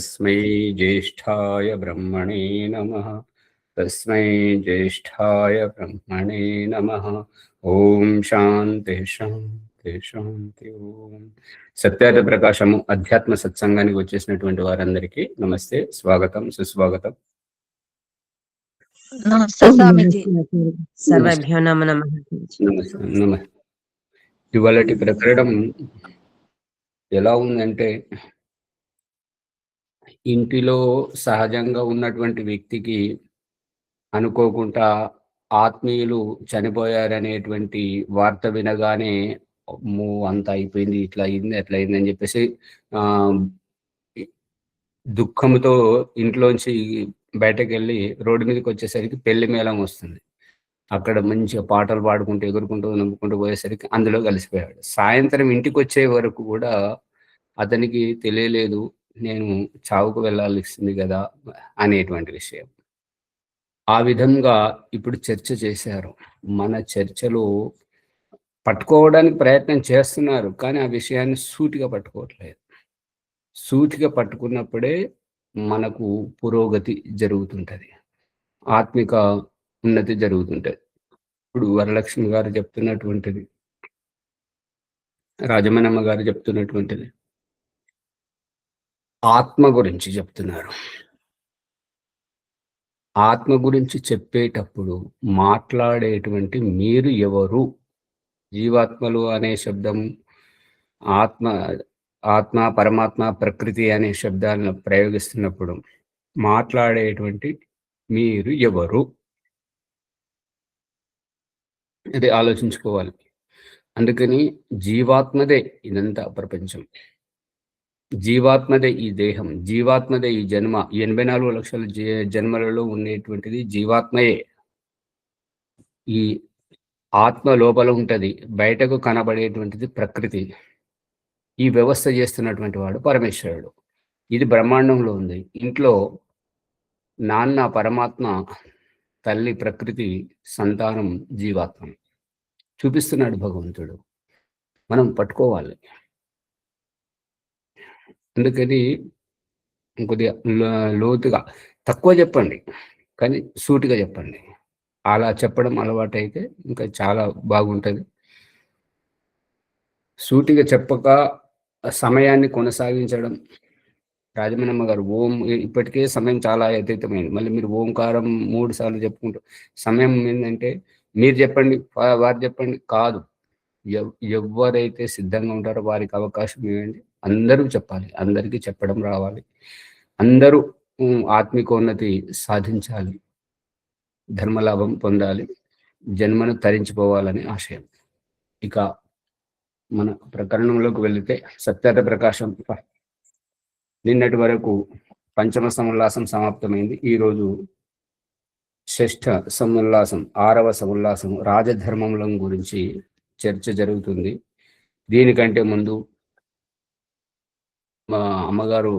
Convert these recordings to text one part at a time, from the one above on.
तस्मै ज्येष्ठाय ब्रह्मणे नमः। तस्मै ज्येष्ठाय ब्रह्मणे नमः। ఓం శాంతి శాంతి శాంతి. ఓం సత్యార్థ ప్రకాశము అధ్యాత్మ సత్సంగానికి వచ్చేసినటువంటి వారందరికీ నమస్తే, స్వాగతం, సుస్వాగతం. నమస్తే స్వామీజీ. సర్వేభ్యో నమో నమః. నమస్తే. ఇవాళటి ప్రకరణం ఎలా ఉందంటే, ఇంటిలో సహజంగా ఉన్నటువంటి వ్యక్తికి అనుకోకుండా ఆత్మీయులు చనిపోయారనేటువంటి వార్త వినగానే అంత అయిపోయింది, ఇట్లా అయింది, అట్లా అయింది అని చెప్పేసి దుఃఖంతో ఇంట్లోంచి బయటకు వెళ్ళి రోడ్డు మీదకి వచ్చేసరికి పెళ్లి మేళం వస్తుంది. అక్కడ మంచిగా పాటలు పాడుకుంటూ ఎగురుకుంటూ నమ్ముకుంటూ పోయేసరికి అందులో కలిసిపోయాడు. సాయంత్రం ఇంటికి వచ్చే వరకు కూడా అతనికి తెలియలేదు నేను చావుకు వెళ్ళాల్సింది కదా అనేటువంటి విషయం. ఆ విధంగా ఇప్పుడు చర్చ చేశారు. మన చర్చలో పట్టుకోవడానికి ప్రయత్నం చేస్తున్నారు, కానీ ఆ విషయాన్ని సూటిగా పట్టుకోవట్లేదు. సూటిగా పట్టుకున్నప్పుడే మనకు పురోగతి జరుగుతుంటది, ఆత్మిక ఉన్నతి జరుగుతుంటది. ఇప్పుడు వరలక్ష్మి గారు చెప్తున్నటువంటిది, రాజమణమ్మ గారు చెప్తున్నటువంటిది ఆత్మ గురించి చెప్తున్నారు. ఆత్మ గురించి చెప్పేటప్పుడు మాట్లాడేటువంటి మీరు ఎవరు? జీవాత్మలు అనే శబ్దం, ఆత్మ పరమాత్మ ప్రకృతి అనే శబ్దాలను ప్రయోగిస్తున్నప్పుడు మాట్లాడేటువంటి మీరు ఎవరు? అది ఆలోచించుకోవాలి. అందుకని జీవాత్మదే ఇదంతా ప్రపంచం, జీవాత్మదే ఈ దేహం, జీవాత్మదే ఈ జన్మ. 84 లక్షల జన్మలలో ఉండేటువంటిది జీవాత్మయే. ఈ ఆత్మ లోపల ఉంటది, బయటకు కనబడేటువంటిది ప్రకృతి. ఈ వ్యవస్థ చేస్తున్నటువంటి వాడు పరమేశ్వరుడు. ఇది బ్రహ్మాండంలో ఉంది. ఇంట్లో నాన్న పరమాత్మ, తల్లి ప్రకృతి, సంతానం జీవాత్మ. చూపిస్తున్నాడు భగవంతుడు, మనం పట్టుకోవాలి. అందుకని కొద్దిగా లోతుగా తక్కువ చెప్పండి, కానీ సూటిగా చెప్పండి. అలా చెప్పడం అలవాటు అయితే ఇంకా చాలా బాగుంటుంది. సూటిగా చెప్పక సమయాన్ని కొనసాగించడం. రాజమణమ్మ గారు ఇప్పటికే సమయం చాలా అతీతమైంది, మళ్ళీ మీరు ఓంకారం 3 సార్లు చెప్పుకుంటూ సమయం ఏంటంటే మీరు చెప్పండి, వారు చెప్పండి కాదు. ఎవరైతే సిద్ధంగా ఉంటారో వారికి అవకాశం ఇవ్వండి. అందరూ చెప్పాలి, అందరికీ చెప్పడం రావాలి. అందరూ ఆత్మికోన్నతి సాధించాలి, ధర్మలాభం పొందాలి, జన్మను తరించిపోవాలని ఆశయం. ఇక మన ప్రకరణంలోకి వెళితే, సత్యార్థ ప్రకాశం నిన్నటి వరకు పంచమ సముల్లాసం సమాప్తమైంది. ఈరోజు షష్ఠ సముల్లాసం, 6వ సముల్లాసం రాజధర్మముల గురించి చర్చ జరుగుతుంది. దీనికంటే ముందు మా అమ్మగారు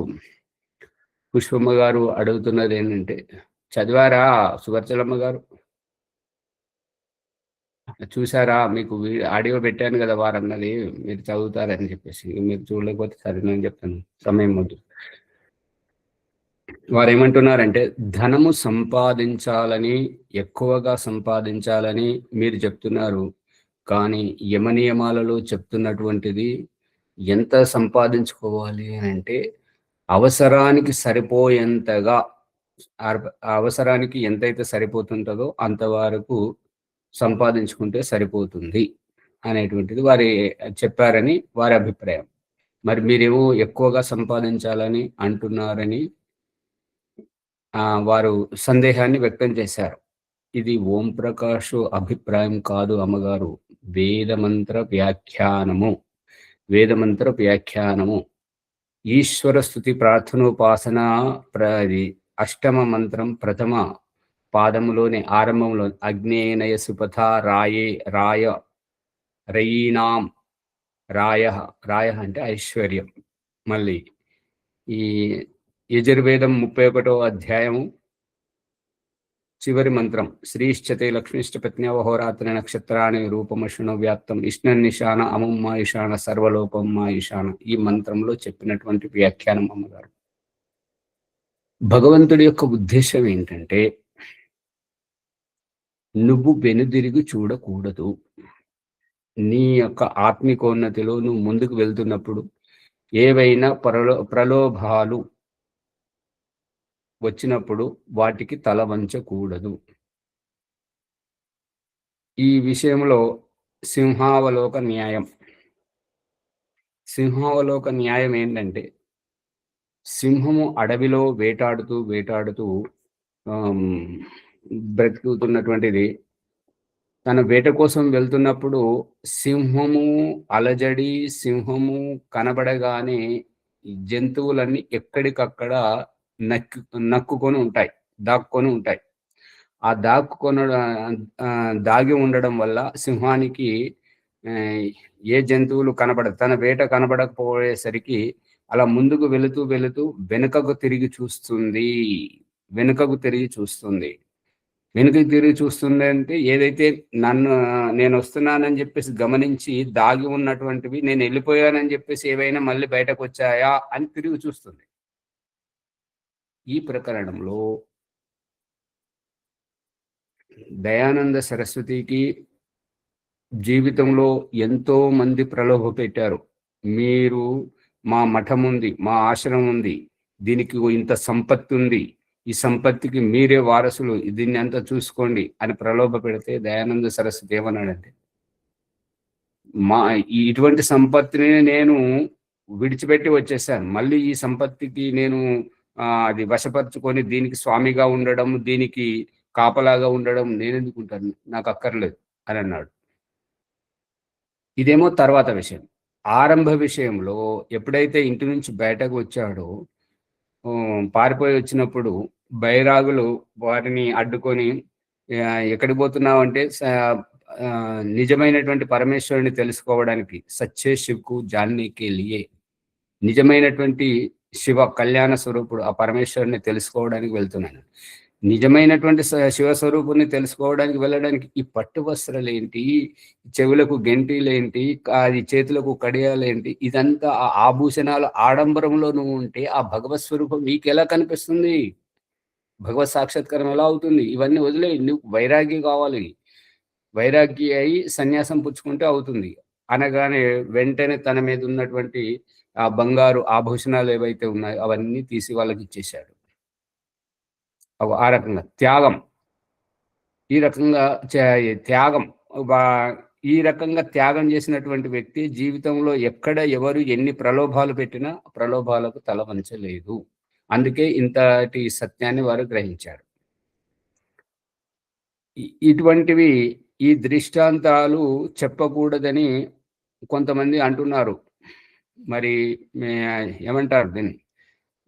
పుష్పమ్మ గారు అడుగుతున్నది ఏంటంటే, చదివారా సువర్చలమ్మ గారు? చూసారా? మీకు ఆడియో పెట్టాను కదా వారన్నది, మీరు చదువుతారని చెప్పేసి. మీరు చూడలేకపోతే సరే నేను చెప్తాను, సమయం వద్దు. వారు ఏమంటున్నారంటే, ధనము సంపాదించాలని, ఎక్కువగా సంపాదించాలని మీరు చెప్తున్నారు, కానీ యమనియమాలలో చెప్తున్నటువంటిది ఎంత సంపాదించుకోవాలి అని అంటే, అవసరానికి సరిపోయేంతగా, అవసరానికి ఎంతైతే సరిపోతుంటుందో అంతవరకు సంపాదించుకుంటే సరిపోతుంది అనేటువంటిది వారి చెప్పారని వారి అభిప్రాయం. మరి మీరేమో ఎక్కువగా సంపాదించాలని అంటున్నారని వారు సందేహాన్ని వ్యక్తం చేశారు. ఇది ఓం ప్రకాష్ అభిప్రాయం కాదు అమ్మగారు, వేదమంత్ర వ్యాఖ్యానము. వేదమంత్ర వ్యాఖ్యానము ఈశ్వర స్థుతి ప్రార్థనోపాసన అష్టమ మంత్రం ప్రథమ పాదములోని ఆరంభంలో అగ్నేనయ సుపథ రాయే రాయ రయీనాం రాయ, రాయ అంటే ఐశ్వర్యం. మళ్ళీ ఈ యజుర్వేదం 31వ అధ్యాయము చివరి మంత్రం, శ్రీశ్చతే లక్ష్మిష్ట పత్న్యవహోరాత్రి నక్షత్రాన్ని రూపమశుణ వ్యాప్తం ఇష్ణనిశాన అముమ్మా ఈశాన సర్వలోపమ్మా ఈశాన. ఈ మంత్రంలో చెప్పినటువంటి వ్యాఖ్యానం అమ్మగారు. భగవంతుడి యొక్క ఉద్దేశం ఏంటంటే, నువ్వు వెనుదిరిగి చూడకూడదు. నీ యొక్క ఆత్మికోన్నతిలో నువ్వు ముందుకు వెళ్తున్నప్పుడు ఏవైనా ప్రలోభాలు వచ్చినప్పుడు వాటికి తల వంచకూడదు. ఈ విషయంలో సింహావలోక న్యాయం. సింహావలోక న్యాయం ఏంటంటే, సింహము అడవిలో వేటాడుతూ ఆహ్, బ్రతుకుతున్నటువంటిది తన వేట కోసం వెళ్తున్నప్పుడు సింహము అలజడి, సింహము కనబడగానే ఈ జంతువులన్నీ ఎక్కడికక్కడ నక్కు నక్కుకొని ఉంటాయి. దాక్కొని ఉంటాయి. ఆ దాగి ఉండడం వల్ల సింహానికి ఆహ్, ఏ జంతువులు కనపడదు. తన వేట కనపడకపోయేసరికి అలా ముందుకు వెళుతూ వెనుకకు తిరిగి చూస్తుంది. వెనుకకు తిరిగి చూస్తుంది. వెనుకకి తిరిగి చూస్తుందంటే ఏదైతే నేనొస్తున్నానని జెప్పేసి గమనించి దాగి ఉన్నటువంటివి నేనెళ్ళిపోయానని జెప్పేసి ఏవైనా మళ్ళీ బయటకొచ్చాయా అని తిరిగి చూస్తుంది. ఈ ప్రకరణంలో దయానంద సరస్వతికి జీవితంలో ఎంతో మంది ప్రలోభపెట్టారు. మీరు మా మఠముంది, మా ఆశ్రమం ఉంది, దీనికి ఇంత సంపత్తుంది, ఈ సంపత్తికి మీరే వారసులు, దీన్నంతా చూసుకోండి అని ప్రలోభపెడితే దయానంద సరస్వతి ఏమన్నాడంటే, ఇటువంటి సంపత్తిని నేను విడిచిపెట్టి వచ్చేసాను. మళ్ళీ ఈ సంపత్తికి నేను అది వశపరుచుకొని దీనికి స్వామిగా ఉండడం, దీనికి కాపలాగా ఉండడం నేనెందుకుంటాను? నాకక్కర్లేదు అని అన్నాడు. ఇదేమో తర్వాత విషయం. ఆరంభ విషయంలో ఎప్పుడైతే ఇంటి నుంచి బయటకు వచ్చాడో పారిపోయి వచ్చినప్పుడు బైరాగులు వారిని అడ్డుకొని ఎక్కడికి పోతున్నావంటే నిజమైనటువంటి పరమేశ్వరుని తెలుసుకోవడానికి సచ్చే శివకు జాన్నేకే లియే నిజమైనటువంటి శివ కళ్యాణ స్వరూపుడు ఆ పరమేశ్వరుని తెలుసుకోవడానికి వెళ్తున్నాను. నిజమైనటువంటి శివస్వరూపుని తెలుసుకోవడానికి వెళ్ళడానికి ఈ పట్టు వస్త్రాలేంటి, చెవులకు గెంటీలేంటి, అది చేతులకు కడియాలేంటి, ఇదంతా ఆ ఆభూషణాల ఆడంబరంలో నువ్వు ఉంటే ఆ భగవత్ స్వరూపం నీకెలా కనిపిస్తుంది? భగవత్ సాక్షాత్కారం ఎలా అవుతుంది? ఇవన్నీ వదిలేయి, నువ్వు వైరాగ్య కావాలి. వైరాగ్య అయి సన్యాసం పుచ్చుకుంటే అవుతుంది అనగానే వెంటనే తన మీద ఉన్నటువంటి ఆ బంగారు ఆభూషణాలు ఏవైతే ఉన్నాయో అవన్నీ తీసి వాళ్ళకి ఇచ్చేశాడు. ఆ రకంగా త్యాగం. ఈ రకంగా త్యాగం ఈ రకంగా త్యాగం చేసినటువంటి వ్యక్తి జీవితంలో ఎక్కడ ఎవరు ఎన్ని ప్రలోభాలు పెట్టినా ప్రలోభాలకు తల వంచలేదు. అందుకే ఇంతటి సత్యాన్ని వారు గ్రహించారు. ఇటువంటివి ఈ దృష్టాంతాలు చెప్పకూడదని కొంతమంది అంటున్నారు. మరి ఏమంటారు దీన్ని?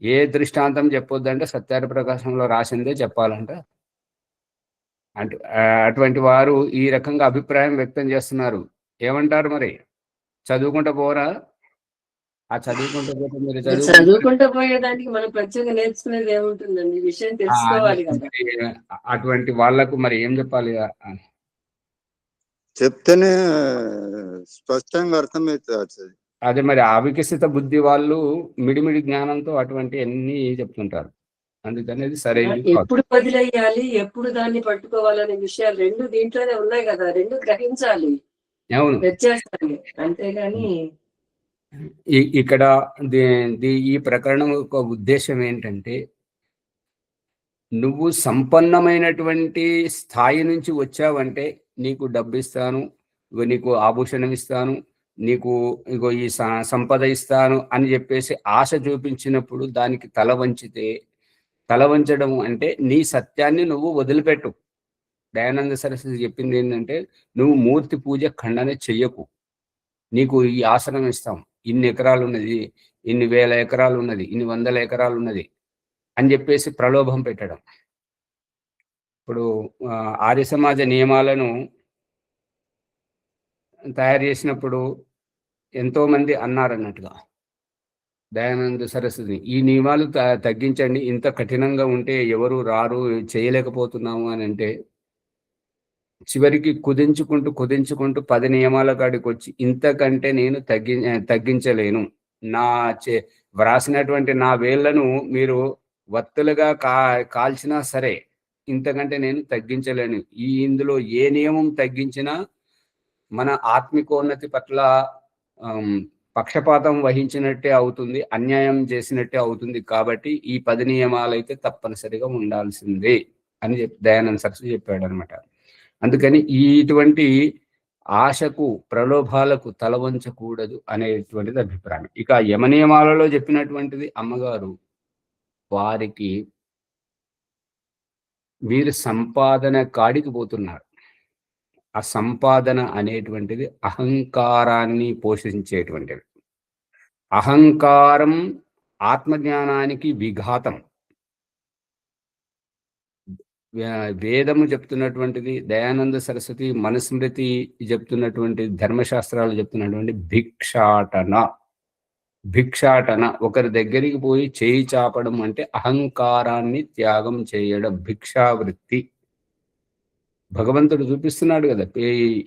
ఏ దృష్టాంతం చెప్పొద్దంటే సత్యార్థ ప్రకాశంలో రాసిందే చెప్పాలంట. అటువంటి వారు ఈ రకంగా అభిప్రాయం వ్యక్తం చేస్తున్నారు. ఏమంటారు మరి? చదువుకుంటూ పోరా? ఆ చదువుకుంటూ పోతే మీరు చదువుకుంటూ పోయేదానికి మనం ప్రత్యేకంగా నేర్చుకునేది ఏముంటుందండి? ఈ విషయం తెలుసుకోవాలి కదా. అటువంటి వాళ్ళకు మరి ఏం చెప్పాలి? చెప్తేనే స్పష్టంగా అర్థమవుతుంది. అదే మరి అవికసిత బుద్ధి వాళ్ళు మిడిమిడి జ్ఞానంతో అటువంటి అన్ని చెప్తుంటారు. అందుకనేది సరైనది కాదు. ఎప్పుడు వదిలేయాలి, ఎప్పుడు దాన్ని పట్టుకోవాలనే విషయాలు రెండు దీంట్లోనే ఉన్నాయి కదా. రెండు గ్రహించాలి, అవును, వ్యత్యాసాలు. అంతేగాని ఇక్కడ ఈ ప్రకరణం యొక్క ఉద్దేశం ఏంటంటే, నువ్వు సంపన్నమైనటువంటి స్థాయి నుంచి వచ్చావంటే నీకు డబ్బు ఇస్తాను, నీకు ఆభూషణం ఇస్తాను, నీకు ఇగో ఈ సంపద ఇస్తాను అని చెప్పేసి ఆశ చూపించినప్పుడు దానికి తల వంచితే, తల వంచడం అంటే నీ సత్యాన్ని నువ్వు వదిలిపెట్టు. దయానంద సరస్వతి చెప్పింది ఏంటంటే, నువ్వు మూర్తి పూజ ఖండన చెయ్యకు, నీకు ఈ ఆసనం ఇస్తాం, ఇన్ని ఎకరాలు ఉన్నది, ఇన్ని వేల ఎకరాలు ఉన్నది, ఇన్ని వందల ఎకరాలు ఉన్నది అని చెప్పేసి ప్రలోభం పెట్టడం. ఇప్పుడు ఆర్య సమాజ నియమాలను తయారు చేసినప్పుడు ఎంతో మంది అన్నారన్నట్టుగా దయానంద సరస్వతి, ఈ నియమాలు తగ్గించండి, ఇంత కఠినంగా ఉంటే ఎవరు రారు, చేయలేకపోతున్నాము అని అంటే చివరికి కుదించుకుంటూ 10 నియమాల కాడికి వచ్చి ఇంతకంటే నేను తగ్గించలేను, వ్రాసినటువంటి నా వేళ్లను మీరు వత్తులుగా కాల్చినా సరే ఇంతకంటే నేను తగ్గించలేను. ఇందులో ఏ నియమం తగ్గించినా మన ఆత్మికోన్నతి పట్ల పక్షపాతం వహించినట్టే అవుతుంది, అన్యాయం చేసినట్టే అవుతుంది. కాబట్టి ఈ 10 నియమాలైతే తప్పనిసరిగా ఉండాల్సిందే అని దయానంద సరస్వతి చెప్పాడు అనమాట. అందుకని ఇటువంటి ఆశకు, ప్రలోభాలకు తల వంచకూడదు అనేటువంటిది అభిప్రాయం. ఇక యమ నియమాలలో చెప్పినటువంటిది అమ్మగారు వారికి వీరు సంపాదన కాడికి పోతున్నారు. ఆ సంపాదన అనేటువంటిది అహంకారాన్ని పోషించేటువంటిది. అహంకారం ఆత్మజ్ఞానానికి విఘాతం. వేదము చెప్తున్నటువంటిది, దయానంద సరస్వతి మనుస్మృతి చెప్తున్నటువంటి, ధర్మశాస్త్రాలు చెప్తున్నటువంటి భిక్షాటన ఒకరి దగ్గరికి పోయి చేయి చాపడం అంటే అహంకారాన్ని త్యాగం చేయడం, భిక్షావృత్తి. భగవంతుడు చూపిస్తున్నాడు కదా,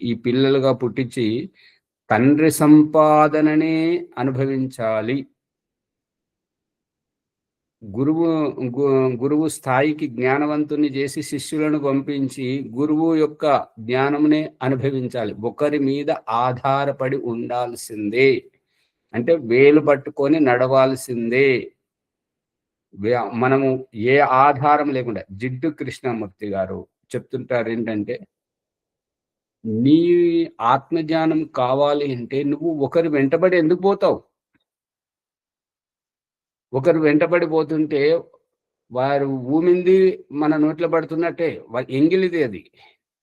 ఈ పిల్లలుగా పుట్టించి తండ్రి సంపాదననే అనుభవించాలి. గురువు స్థాయికి జ్ఞానవంతుని చేసి శిష్యులను పంపించి గురువు యొక్క జ్ఞానమునే అనుభవించాలి. ఒకరి మీద ఆధారపడి ఉండాల్సిందే, అంటే వేలు పట్టుకొని నడవాల్సిందే. మనము ఏ ఆధారం లేకుండా, జిడ్డు కృష్ణమూర్తి గారు చెప్తుంటారు ఏంటంటే, నీ ఆత్మజ్ఞానం కావాలి అంటే నువ్వు ఒకరు వెంటబడి ఎందుకు పోతావు? ఒకరు వెంటబడి పోతుంటే వారు ఊమింది మన నోట్లో పడుతున్నట్టే, ఎంగిలిది అది.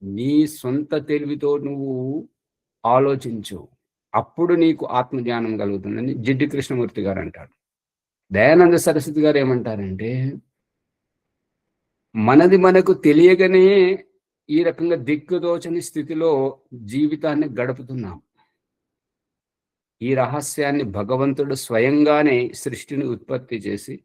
నీ సొంత తెలివితో నువ్వు ఆలోచించు, అప్పుడు నీకు ఆత్మజ్ఞానం కలుగుతుందని జిడ్డు కృష్ణమూర్తి గారు అంటారు. దయానంద సరస్వతి గారు ఏమంటారంటే, మనది మనకు తెలియగానే ఈ రకంగా దిక్కుదోచని స్థితిలో జీవితాన్ని గడుపుతున్నాం. ఈ రహస్యాన్ని భగవంతుడు స్వయంగానే సృష్టిని ఉత్పత్తి చేసి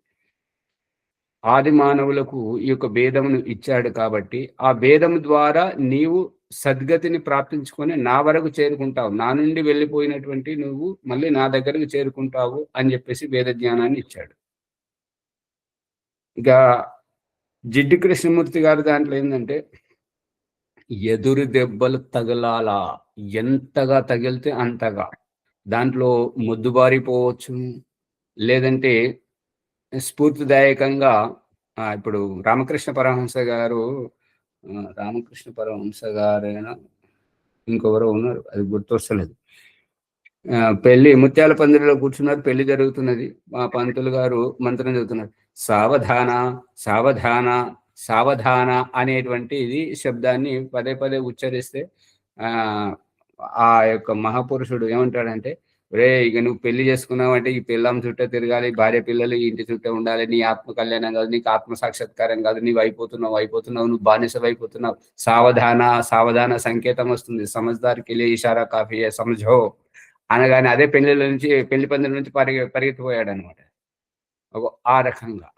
ఆది మానవులకు ఈ యొక్క భేదమును ఇచ్చాడు. కాబట్టి ఆ భేదము ద్వారా నీవు సద్గతిని ప్రాప్తించుకొని నా వరకు చేరుకుంటావు, నా నుండి వెళ్ళిపోయినటువంటి నువ్వు మళ్ళీ నా దగ్గరకు చేరుకుంటావు అని చెప్పేసి వేద జ్ఞానాన్ని ఇచ్చాడు. ఇక జిడ్డు కృష్ణమూర్తి గారి దాంట్లో ఏంటంటే, ఎదురు దెబ్బలు తగలాలా, ఎంతగా తగిలితే అంతగా. దాంట్లో మొద్దుబారిపోవచ్చు, లేదంటే స్ఫూర్తిదాయకంగా ఇప్పుడు రామకృష్ణ పరమహంస గారైనా ఇంకొకరు ఉన్నారు, అది గుర్తొస్తలేదు. పెళ్లి ముత్యాల పందిరిలో కూర్చున్నారు, పెళ్లి జరుగుతున్నది. మా పంతులు గారు మంత్రం చదువుతున్నారు. సావధాన సావధాన సావధాన అనేటువంటి ఇది శబ్దాన్ని పదే పదే ఉచ్చరిస్తే ఆ యొక్క మహాపురుషుడు ఏమంటాడంటే, రే ఇక నువ్వు పెళ్లి చేసుకున్నావు అంటే ఈ పిల్లం చుట్టే తిరగాలి, భార్య పిల్లలు ఇంటి చుట్టే ఉండాలి, నీ ఆత్మ కళ్యాణం కాదు, నీకు ఆత్మ సాక్షాత్కారం కాదు, నీవు అయిపోతున్నావు, నువ్వు బానిస అయిపోతున్నావు. సావధాన సావధాన సంకేతం వస్తుంది, సమజ్దార్కి లే ఇషారా కాఫీ సమझो అనగానే అదే పెళ్లి పందిరి నుంచి పరిగెత్తిపోయాడు అనమాట. ఆ రకంగా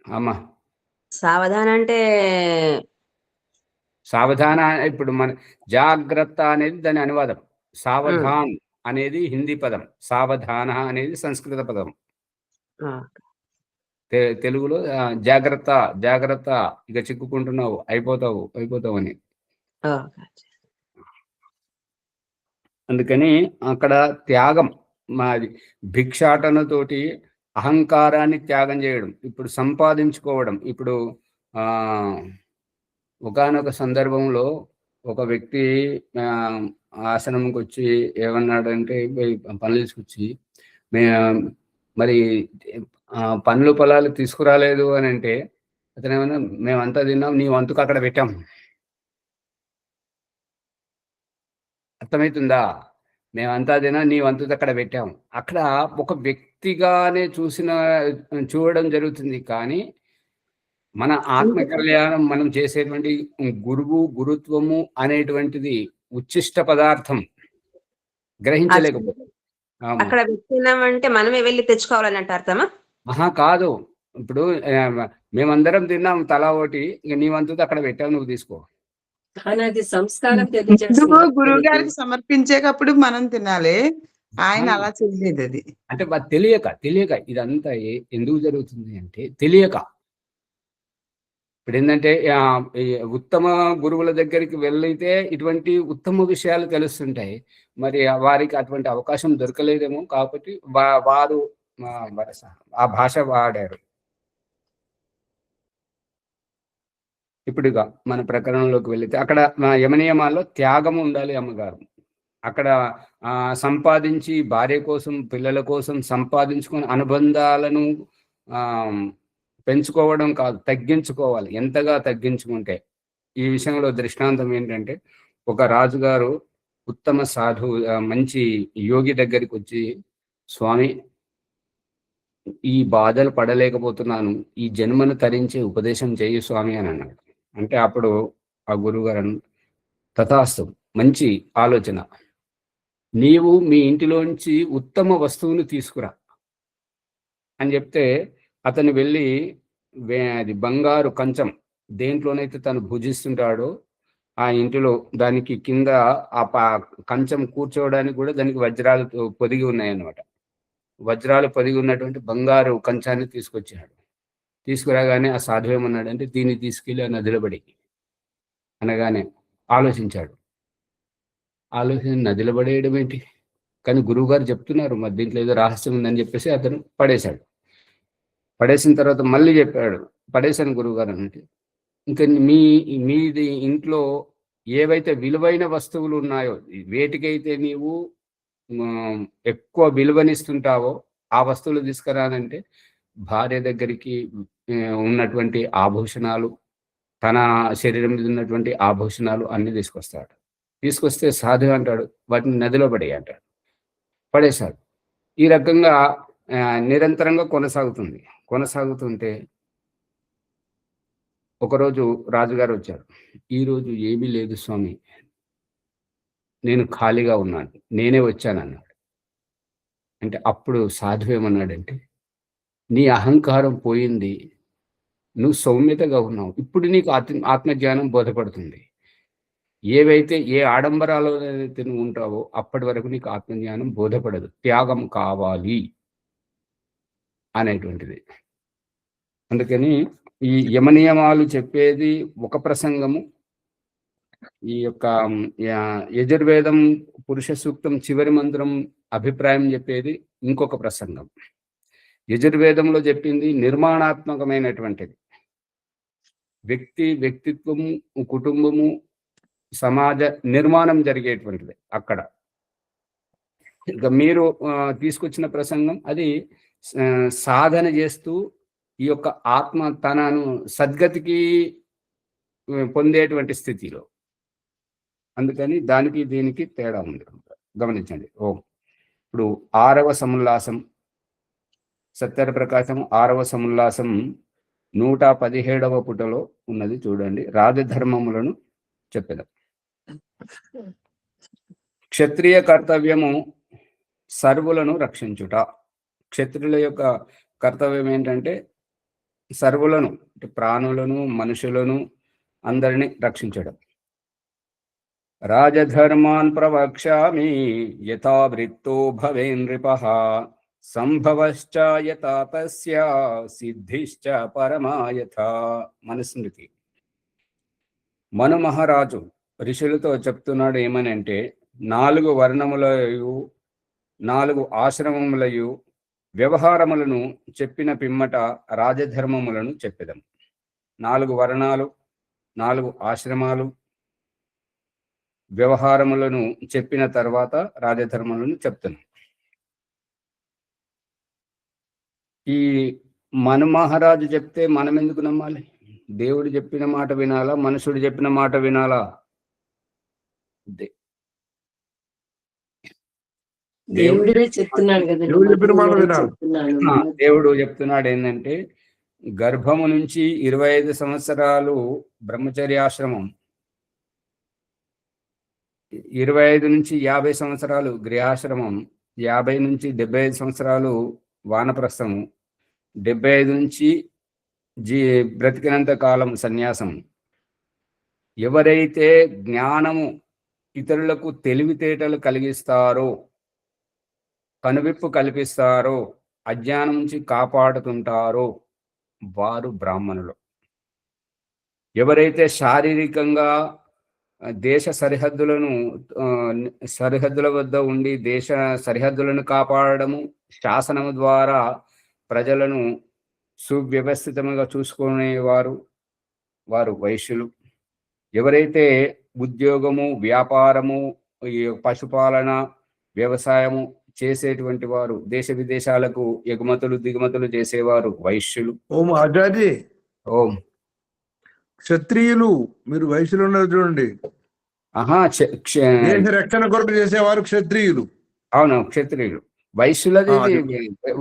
అమ్మా సావధాన అంటే సావధాన, ఇప్పుడు మన జాగ్రత్త అనేది దాని అనువాదం. సావధాన్ అనేది హిందీ పదం, సావధాన అనేది సంస్కృత పదం. తెలుగులో జాగ్రత్త జాగ్రత్త, ఇక చిక్కుకుంటున్నావు, అయిపోతావు అని. అందుకని అక్కడ త్యాగం మాది, భిక్షాటనతోటి అహంకారాన్ని త్యాగం చేయడం, ఇప్పుడు సంపాదించుకోవడం. ఇప్పుడు ఒకానొక సందర్భంలో ఒక వ్యక్తి ఆశ్రమంకి వచ్చి ఏమన్నాడంటే, పనులు తీసుకొచ్చి మరి పనులు పొలాలు తీసుకురాలేదు అని అంటే, అతను ఏమన్నా, మేమంతా తిన్నాం, నీ వంతుకు అక్కడ పెట్టాం. అర్థమవుతుందా? మేమంతా తిన్నా, నీ వంతుకు అక్కడ పెట్టాం. అక్కడ ఒక వ్యక్తిగానే చూడడం జరుగుతుంది. కానీ మన ఆత్మ కళ్యాణం, మనం చేసేటువంటి గురుత్వము అనేటువంటిది ఉచ్చిష్ట పదార్థం గ్రహించలేకపోతే, అక్కడ పెట్టినామంటే మనమే వెళ్ళి తెచ్చుకోవాలని అంటే అర్థమా? కాదు. ఇప్పుడు మేమందరం తిన్నాం తలా ఒకటి, ఇక నీ వంతుకు అక్కడ పెట్టావు, నువ్వు తీసుకో. సంస్కారం గురువు గారికి సమర్పించేటప్పుడు మనం తినాలి, ఆయన అలా చేయలేదు అది. అంటే తెలియక ఇదంతా ఎందుకు జరుగుతుంది అంటే తెలియక. ఇప్పుడు ఏంటంటే ఈ ఉత్తమ గురువుల దగ్గరికి వెళ్ళైతే ఇటువంటి ఉత్తమ విషయాలు తెలుస్తుంటాయి. మరి వారికి అటువంటి అవకాశం దొరకలేదేమో కాబట్టి వారు ఆ భాష వాడారు. ఇప్పుడు మన ప్రకరణంలోకి వెళితే అక్కడ యమనియమాల్లో త్యాగం ఉండాలి అమ్మగారు. అక్కడ సంపాదించి భార్య కోసం పిల్లల కోసం సంపాదించుకుని అనుబంధాలను పెంచుకోవడం కాదు, తగ్గించుకోవాలి. ఎంతగా తగ్గించుకుంటే. ఈ విషయంలో దృష్టాంతం ఏంటంటే ఒక రాజుగారు ఉత్తమ సాధువు మంచి యోగి దగ్గరికి వచ్చి, స్వామి ఈ బాధలు పడలేకపోతున్నాను, ఈ జన్మను తరించి ఉపదేశం చేయి స్వామి అని అన్నాడు. అంటే అప్పుడు ఆ గురువుగారు తథాస్తు, మంచి ఆలోచన, నీవు మీ ఇంటిలోంచి ఉత్తమ వస్తువును తీసుకురా అని చెప్తే అతను వెళ్ళి అది బంగారు కంచం దేంట్లోనైతే తను భుజిస్తుంటాడో ఆ ఇంటిలో దానికి కింద ఆ కంచం కూర్చోవడానికి కూడా దానికి వజ్రాలు పొదిగి ఉన్నాయన్నమాట. వజ్రాలు పొదిగి ఉన్నటువంటి బంగారు కంచాన్ని తీసుకొచ్చాడు. తీసుకురాగానే ఆ సాధువు ఏమన్నాడంటే దీన్ని తీసుకెళ్ళి ఆ నదిలో పడి అనగానే ఆలోచించాడు. నదిలో పడేయడం ఏంటి, కానీ గురువుగారు చెప్తున్నారు మరి దీంట్లో ఏదో రహస్యం ఉందని చెప్పేసి అతను పడేశాడు. పడేసిన తర్వాత మళ్ళీ చెప్పాడు, పడేశాను గురువుగారు అంటే, ఇంకా మీది ఇంట్లో ఏవైతే విలువైన వస్తువులు ఉన్నాయో, వేటికైతే నీవు ఎక్కువ విలువనిస్తుంటావో ఆ వస్తువులు తీసుకురానంటే భార్య దగ్గరికి ఉన్నటువంటి ఆభూషణాలు, తన శరీరం మీద ఉన్నటువంటి ఆభూషణాలు అన్ని తీసుకొస్తాడు. తీసుకొస్తే సాధువు అంటాడు వాటిని నదిలో పడేయి అంటాడు. పడేశాడు. ఈ రకంగా నిరంతరంగా కొనసాగుతుంటే ఒకరోజు రాజుగారు వచ్చారు. ఈరోజు ఏమీ లేదు స్వామి, నేను ఖాళీగా ఉన్నాను, నేనే వచ్చాను అన్నాడు. అంటే అప్పుడు సాధువు ఏమన్నాడంటే, నీ అహంకారం పోయింది, నువ్వు సౌమ్యతగా ఉన్నావు, ఇప్పుడు నీకు ఆత్మజ్ఞానం బోధపడుతుంది. ఏవైతే ఏ ఆడంబరాలు అయితే నువ్వు ఉంటావో అప్పటి వరకు నీకు ఆత్మజ్ఞానం బోధపడదు. త్యాగం కావాలి అనేటువంటిది. అందుకని ఈ యమనియమాలు చెప్పేది ఒక ప్రసంగము, ఈ యొక్క యజుర్వేదం పురుష సూక్తం చివరి మంత్రం అభిప్రాయం చెప్పేది ఇంకొక ప్రసంగం. యజుర్వేదంలో చెప్పింది నిర్మాణాత్మకమైనటువంటిది, వ్యక్తిత్వము, కుటుంబము, సమాజ నిర్మాణం జరిగేటువంటిది. అక్కడ ఇక మీరు తీసుకొచ్చిన ప్రసంగం అది సాధన చేస్తూ ఈ యొక్క ఆత్మ తనను సద్గతికి పొందేటువంటి స్థితిలో. అందుకని దానికి దీనికి తేడా ఉంది, గమనించండి. ఇప్పుడు 6వ సముల్లాసం, సత్యర ప్రకాశం 6వ సముల్లాసం 117వ పుటలో ఉన్నది చూడండి. రాజధర్మములను చెప్పేదాం. క్షత్రియ కర్తవ్యము సర్వులను రక్షించుట. క్షత్రియుల యొక్క కర్తవ్యం ఏంటంటే సర్వులను, అంటే ప్రాణులను, మనుషులను అందరినీ రక్షించడం. రాజధర్మాన్ ప్రవక్ష్యామి యథా వృత్తో భవేన్నృపః సంభవశ్చ యథా తస్య సిద్ధిశ్చ పరమాయథా. మనుస్మృతి. మను మహారాజు ఋషులతో చెప్తున్నాడు ఏమని అంటే, 4 వర్ణములయు 4 ఆశ్రమములయు వ్యవహారములను చెప్పిన పిమ్మట రాజధర్మములను చెప్పెదం. 4 వర్ణాలు, 4 ఆశ్రమాలు, వ్యవహారములను చెప్పిన తర్వాత రాజధర్మములను చెప్తున్నాం. ఈ మను మహారాజు చెప్తే మనం ఎందుకు నమ్మాలి? దేవుడు చెప్పిన మాట వినాలా, మనుషుడు చెప్పిన మాట వినాలా? దేవుడే చెప్తున్నాడు కదా, దేవుడు చెప్తున్నాడు ఏంటంటే, గర్భము నుంచి 25 సంవత్సరాలు బ్రహ్మచర్యాశ్రమం, 25 నుంచి 50 సంవత్సరాలు గృహాశ్రమం, 50 నుంచి 75 సంవత్సరాలు వానప్రస్థము, 75 నుంచి బ్రతికినంత కాలం సన్యాసం. ఎవరైతే జ్ఞానము ఇతరులకు తెలివితేటలు కలిగిస్తారో కనువిప్పు కల్పిస్తారో, అజ్ఞానం నుంచి కాపాడుతుంటారో వారు బ్రాహ్మణులు. ఎవరైతే శారీరకంగా దేశ సరిహద్దుల వద్ద ఉండి దేశ సరిహద్దులను కాపాడడము, శాసనము ద్వారా ప్రజలను సువ్యవస్థితంగా చూసుకునేవారు వారు వైశ్యులు. ఎవరైతే ఉద్యోగము, వ్యాపారము, ఈ పశుపాలన, వ్యవసాయము చేసేటువంటి వారు, దేశ విదేశాలకు ఎగుమతులు దిగుమతులు చేసేవారు వైశ్యులు. ఓం ఆచార్య, ఓం క్షత్రియులు, మీరు వయసులో ఉన్నారు చూడండి. దేశ రక్షణ కొరకు చేసేవారు క్షత్రియులు. అవును, క్షత్రియులు. వైశ్యులది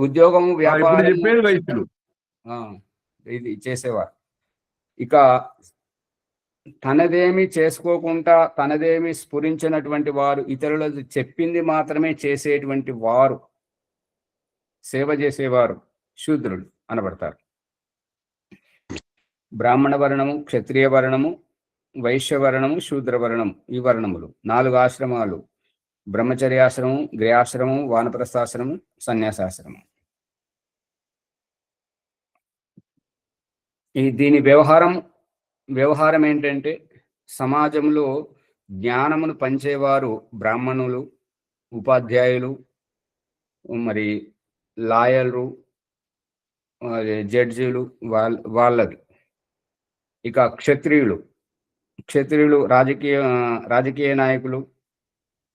ఉద్యోగము, వ్యాపారం చెప్పేది వైశ్యులు ఇది చేసేవారు. ఇక తనదేమి చేసుకోకుండా, తనదేమి స్ఫురించినటువంటి వారు, ఇతరులది చెప్పింది మాత్రమే చేసేటువంటి వారు, సేవ చేసేవారు శూద్రులు అనబడతారు. బ్రాహ్మణ వర్ణము, క్షత్రియ వర్ణము, వైశ్య వర్ణము, శూద్ర వర్ణము, ఈ వర్ణములు 4 ఆశ్రమాలు: బ్రహ్మచర్యాశ్రమం, గృహాశ్రమం, వానప్రస్థాశ్రమం, సన్యాసాశ్రమం. దీని వ్యవహారం ఏంటంటే, సమాజంలో జ్ఞానమును పంచేవారు బ్రాహ్మణులు, ఉపాధ్యాయులు, మరి లాయర్లు, జడ్జీలు వాళ్ళది. ఇక క్షత్రియులు రాజకీయ నాయకులు,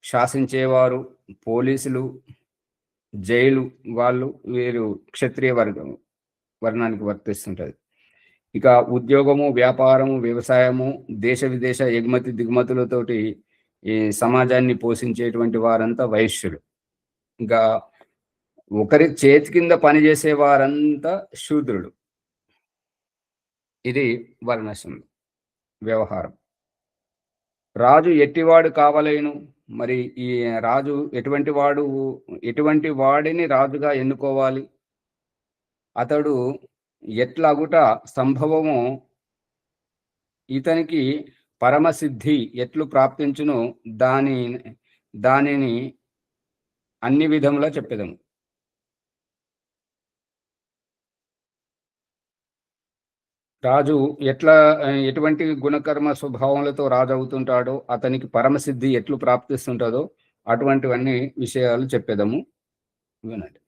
శాసించేవారు, పోలీసులు, జైలు వాళ్ళు, వీరు క్షత్రియ వర్ణానికి వర్తిస్తుంటది. ఇక ఉద్యోగము, వ్యాపారము, వ్యవసాయము, దేశ విదేశ ఎగుమతి దిగుమతులతోటి ఈ సమాజాన్ని పోషించేటువంటి వారంతా వైశ్యులు. ఇంకా ఒకరి చేతి కింద పనిచేసే వారంతా శూద్రులు. ఇది వర్ణాశ్రమం వ్యవహారం. రాజు ఎట్టివాడు కావలేను. మరి ఈ రాజు ఎటువంటి వాడిని రాజుగా ఎన్నుకోవాలి, అతడు ఎట్లాగుట సంభవమో, ఇతనికి పరమసిద్ధి ఎట్లు ప్రాప్తించును, దానిని అన్ని విధములా చెప్పేదము. రాజు ఎటువంటి గుణకర్మ స్వభావములతో రాజు అవుతుంటాడో, అతనికి పరమసిద్ధి ఎట్లు ప్రాప్తిస్తుంటుందో అటువంటివన్నీ విషయాలు చెప్పేదము. వినండి.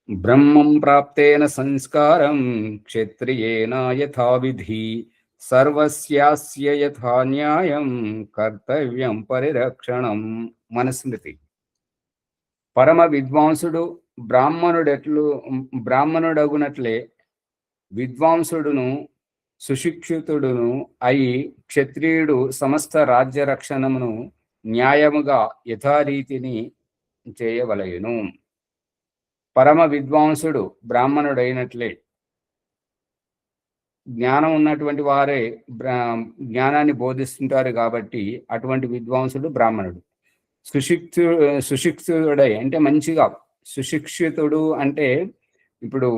బ్రహ్మం ప్రాప్తేన సంస్కారం క్షత్రియేన యథావిధి సర్వస్యాస్య యథా న్యాయం కర్తవ్యం పరిరక్షణం. మనుస్మృతి. పరమ విద్వాంసుడు బ్రాహ్మణుడగునట్లే విద్వాంసుడును సుశిక్షితుడును అయి క్షత్రియుడు సమస్త రాజ్య రక్షణమును న్యాయముగా యథారీతిని చేయవలయును. పరమ విద్వాంసుడు బ్రాహ్మణుడైనట్లే, జ్ఞానం ఉన్నటువంటి వారే జ్ఞానాన్ని బోధిస్తుంటారు కాబట్టి అటువంటి విద్వాంసుడు బ్రాహ్మణుడు. సుశిక్షితుడై అంటే మంచిగా, సుశిక్షితుడు అంటే ఇప్పుడు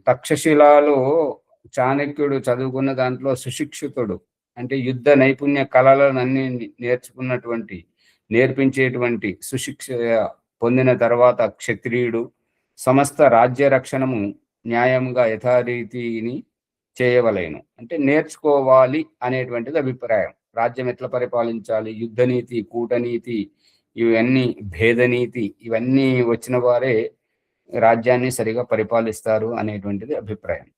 తక్షశిలాలో చాణక్యుడు చదువుకున్న దాంట్లో సుశిక్షితుడు అంటే యుద్ధ నైపుణ్య కళలను అన్ని నేర్పించేటువంటి సుశిక్ష పొందిన తర్వాత క్షత్రియుడు సమస్త రాజ్య రక్షణము న్యాయంగా యథారీతిని చేయవలేను అంటే నేర్చుకోవాలి అనేటువంటిది అభిప్రాయం. రాజ్యం ఎట్లా పరిపాలించాలి, యుద్ధనీతి, కూటనీతి, ఇవన్నీ భేదనీతి, ఇవన్నీ వచ్చిన వారే రాజ్యాన్ని సరిగా పరిపాలిస్తారు అనేటువంటిది అభిప్రాయం.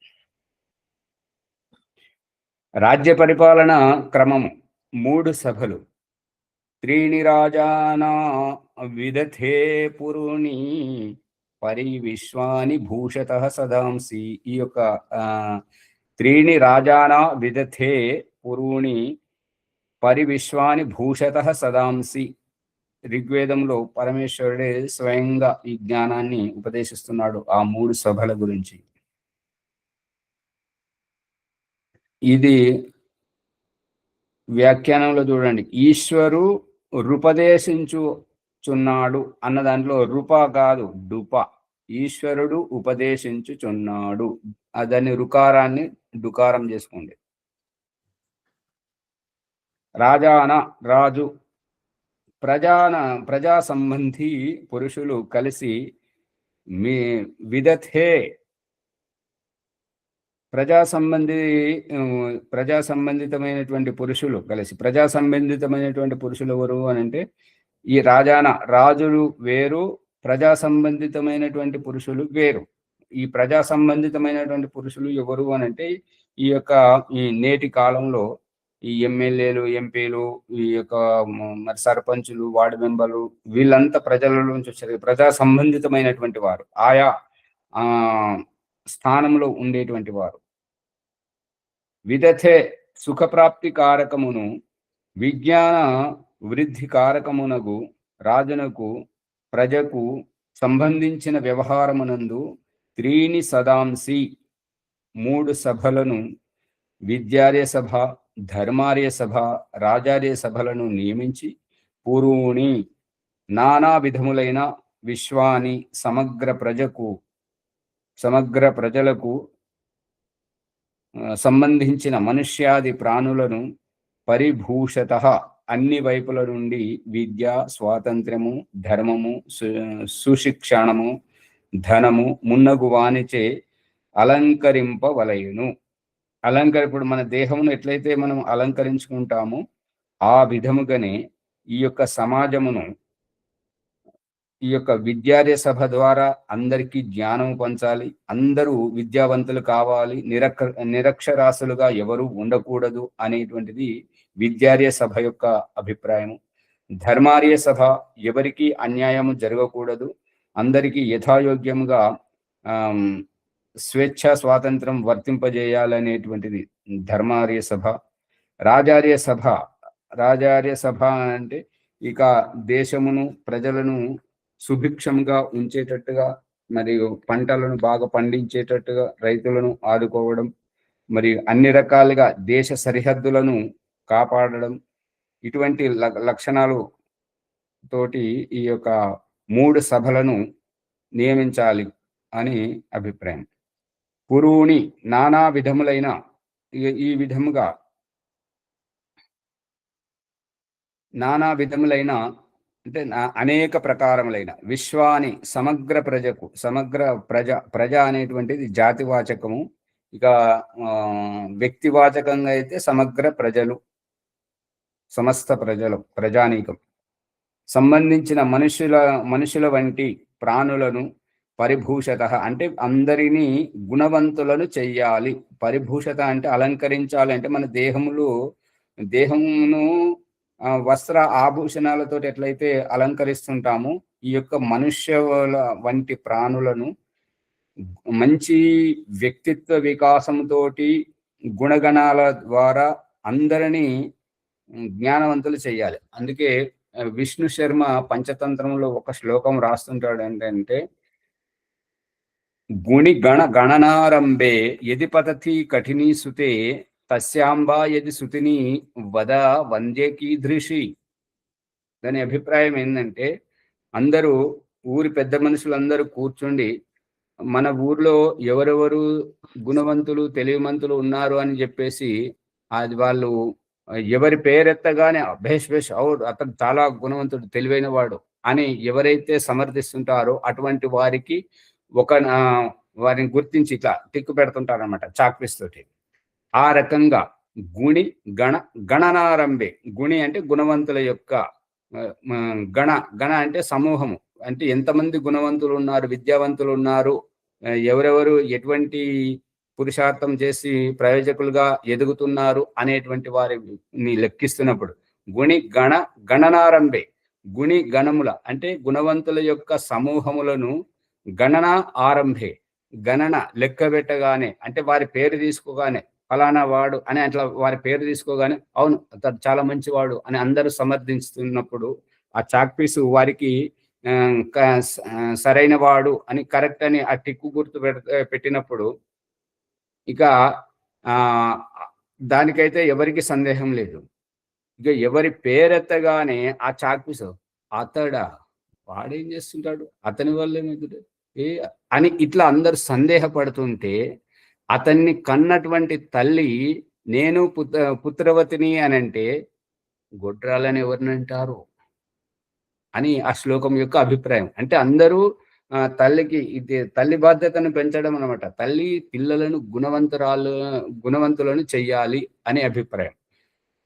రాజ్య పరిపాలన క్రమము 3 సభలు. 3 రాజానా విదథే పురుని పరివిశ్వాని భూషతః సదాంసి. ఈ యొక్క 3 రాజానా విదథే పురుని పరివిశ్వాని భూషతః సదాంసి. ఋగ్వేదంలో పరమేశ్వరుడే స్వయంగా ఈ జ్ఞానాన్ని ఉపదేశిస్తున్నాడు ఆ 3 సభల గురించి. ఇది వ్యాఖ్యానంలో చూడండి. ఈశ్వరు ఉపదేశించుచున్నాడు అన్న దాంట్లో రూప కాదు, డుప. ఈశ్వరుడు ఉపదేశించుచున్నాడు, దాన్ని రుకారాన్ని డుకారం చేసుకోండి. రాజాన రాజు, ప్రజా సంబంధి పురుషులు కలిసి మీ విదథే ప్రజా సంబంధితమైనటువంటి పురుషులు కలిసి, ప్రజా సంబంధితమైనటువంటి పురుషులు ఎవరు అని అంటే ఈ రాజులు వేరు, ప్రజా సంబంధితమైనటువంటి పురుషులు వేరు. ఈ ప్రజా సంబంధితమైనటువంటి పురుషులు ఎవరు అని అంటే ఈ నేటి కాలంలో ఈ ఎమ్మెల్యేలు, ఎంపీలు, ఈ యొక్క మరి సర్పంచులు, వార్డు మెంబర్లు, వీళ్ళంతా ప్రజల నుంచి వచ్చారు. ప్రజా సంబంధితమైనటువంటి వారు, ఆయా స్థానంలో ఉండేటువంటి వారు. విదథే సుఖప్రాప్తి కారకమును విజ్ఞాన వృద్ధి కారకమునగు రాజునకు ప్రజకు సంబంధించిన వ్యవహారమునందు 3 సదాంసి 3 సభలను, విద్యార్య సభ, ధర్మార్య సభ, రాజార్య సభలను నియమించి పూర్వుని నానా విధములైన విశ్వాని సమగ్ర ప్రజలకు సంబంధించిన మనుష్యాది ప్రాణులను పరిభూషత అన్ని వైపుల నుండి విద్య, స్వాతంత్ర్యము, ధర్మము, సుశిక్షణము, ధనము మున్నగు వానిచే అలంకరింపవలయును. ఇప్పుడు మన దేహమును ఎట్లయితే మనం అలంకరించుకుంటామో ఆ విధముగానే ఈ యొక్క సమాజమును, ఈ యొక్క విద్యార్య సభ ద్వారా అందరికీ జ్ఞానం పంచాలి, అందరూ విద్యావంతులు కావాలి, నిరక్షరాస్యులుగా ఎవరు ఉండకూడదు అనేటువంటిది విద్యార్య సభ యొక్క అభిప్రాయము. ధర్మార్య సభ ఎవరికి అన్యాయము జరగకూడదు, అందరికీ యథాయోగ్యముగా స్వేచ్ఛ స్వాతంత్రం వర్తింపజేయాలనేటువంటిది ధర్మార్య సభ. రాజార్య సభ అంటే ఇక దేశమును, ప్రజలను సుభిక్షంగా ఉంచేటట్టుగా, మరియు పంటలను బాగా పండించేటట్టుగా రైతులను ఆదుకోవడం, మరియు అన్ని రకాలుగా దేశ సరిహద్దులను కాపాడడం, ఇటువంటి లక్షణాలు తోటి ఈ యొక్క 3 సభలను నియమించాలి అని అభిప్రాయం. పురువుని నానా విధములైన, ఈ విధముగా నానా విధములైన అంటే అనేక ప్రకారములైన విశ్వాని సమగ్ర ప్రజ అనేటువంటిది జాతివాచకము. ఇక వ్యక్తివాచకంగా అయితే సమగ్ర ప్రజలు, సమస్త ప్రజలు, ప్రజానీకం సంబంధించిన మనుషుల వంటి ప్రాణులను పరిభూషత అంటే అందరినీ గుణవంతులను చెయ్యాలి. పరిభూషత అంటే అలంకరించాలి, అంటే మన దేహమును వస్త్ర ఆభూషణాలతో ఎట్లయితే అలంకరిస్తుంటామో ఈ యొక్క మనుష్యుల వంటి ప్రాణులను మంచి వ్యక్తిత్వ వికాసంతో, గుణగణాల ద్వారా అందరినీ జ్ఞానవంతులు చెయ్యాలి. అందుకే విష్ణు శర్మ పంచతంత్రంలో ఒక శ్లోకం రాస్తుంటాడు ఏంటంటే, గుణి గణనారంభే యది పతతి కఠినీ సుతే తస్యాంబా యది సుతిని వద వందే కీదృషి. దాని అభిప్రాయం ఏంటంటే, అందరూ ఊరి పెద్ద మనుషులందరూ కూర్చుండి మన ఊర్లో ఎవరెవరు గుణవంతులు, తెలివిమంతులు ఉన్నారు అని చెప్పేసి అది వాళ్ళు ఎవరి పేరెత్తగానే భేష్ అవుడు అతను చాలా గుణవంతుడు, తెలివైన వాడు అని ఎవరైతే సమర్థిస్తుంటారో అటువంటి వారికి వారిని గుర్తించి ఇట్లా టిక్కు పెడుతుంటారనమాట చాక్పీస్ తోటి. ఆ రకంగా గణనారంభే, గుణి అంటే గుణవంతుల యొక్క, గణ అంటే సమూహము, అంటే ఎంతమంది గుణవంతులు ఉన్నారు, విద్యావంతులు ఉన్నారు, ఎవరెవరు ఎటువంటి పురుషార్థం చేసి ప్రయోజకులుగా ఎదుగుతున్నారు అనేటువంటి వారిని లెక్కిస్తున్నప్పుడు గణనారంభే, గుణి గణముల అంటే గుణవంతుల యొక్క సమూహములను గణన ఆరంభే, గణన లెక్క పెట్టగానే అంటే వారి పేరు తీసుకోగానే ఫలానా వాడు అని అట్లా వారి పేరు తీసుకోగానే అవును అతడు చాలా మంచివాడు అని అందరూ సమర్థిస్తున్నప్పుడు ఆ చాక్పీసు వారికి సరైన వాడు అని కరెక్ట్ అని ఆ టిక్కు గుర్తు పెట్టినప్పుడు ఇక దానికైతే ఎవరికి సందేహం లేదు. ఇక ఎవరి పేరెత్తగానే ఆ చాక్పీసు అతడా, వాడేం చేస్తుంటాడు, అతని వల్ల అని ఇట్లా అందరూ సందేహపడుతుంటే అతన్ని కన్నటువంటి తల్లి నేను పుత్రవతిని అని అంటే గొడ్రాలని ఎవరిని అంటారు? అని ఆ శ్లోకం యొక్క అభిప్రాయం. అంటే అందరూ తల్లికి ఇది తల్లి బాధ్యతను పెంచడం అన్నమాట. తల్లి పిల్లలను గుణవంతులను చెయ్యాలి అనే అభిప్రాయం.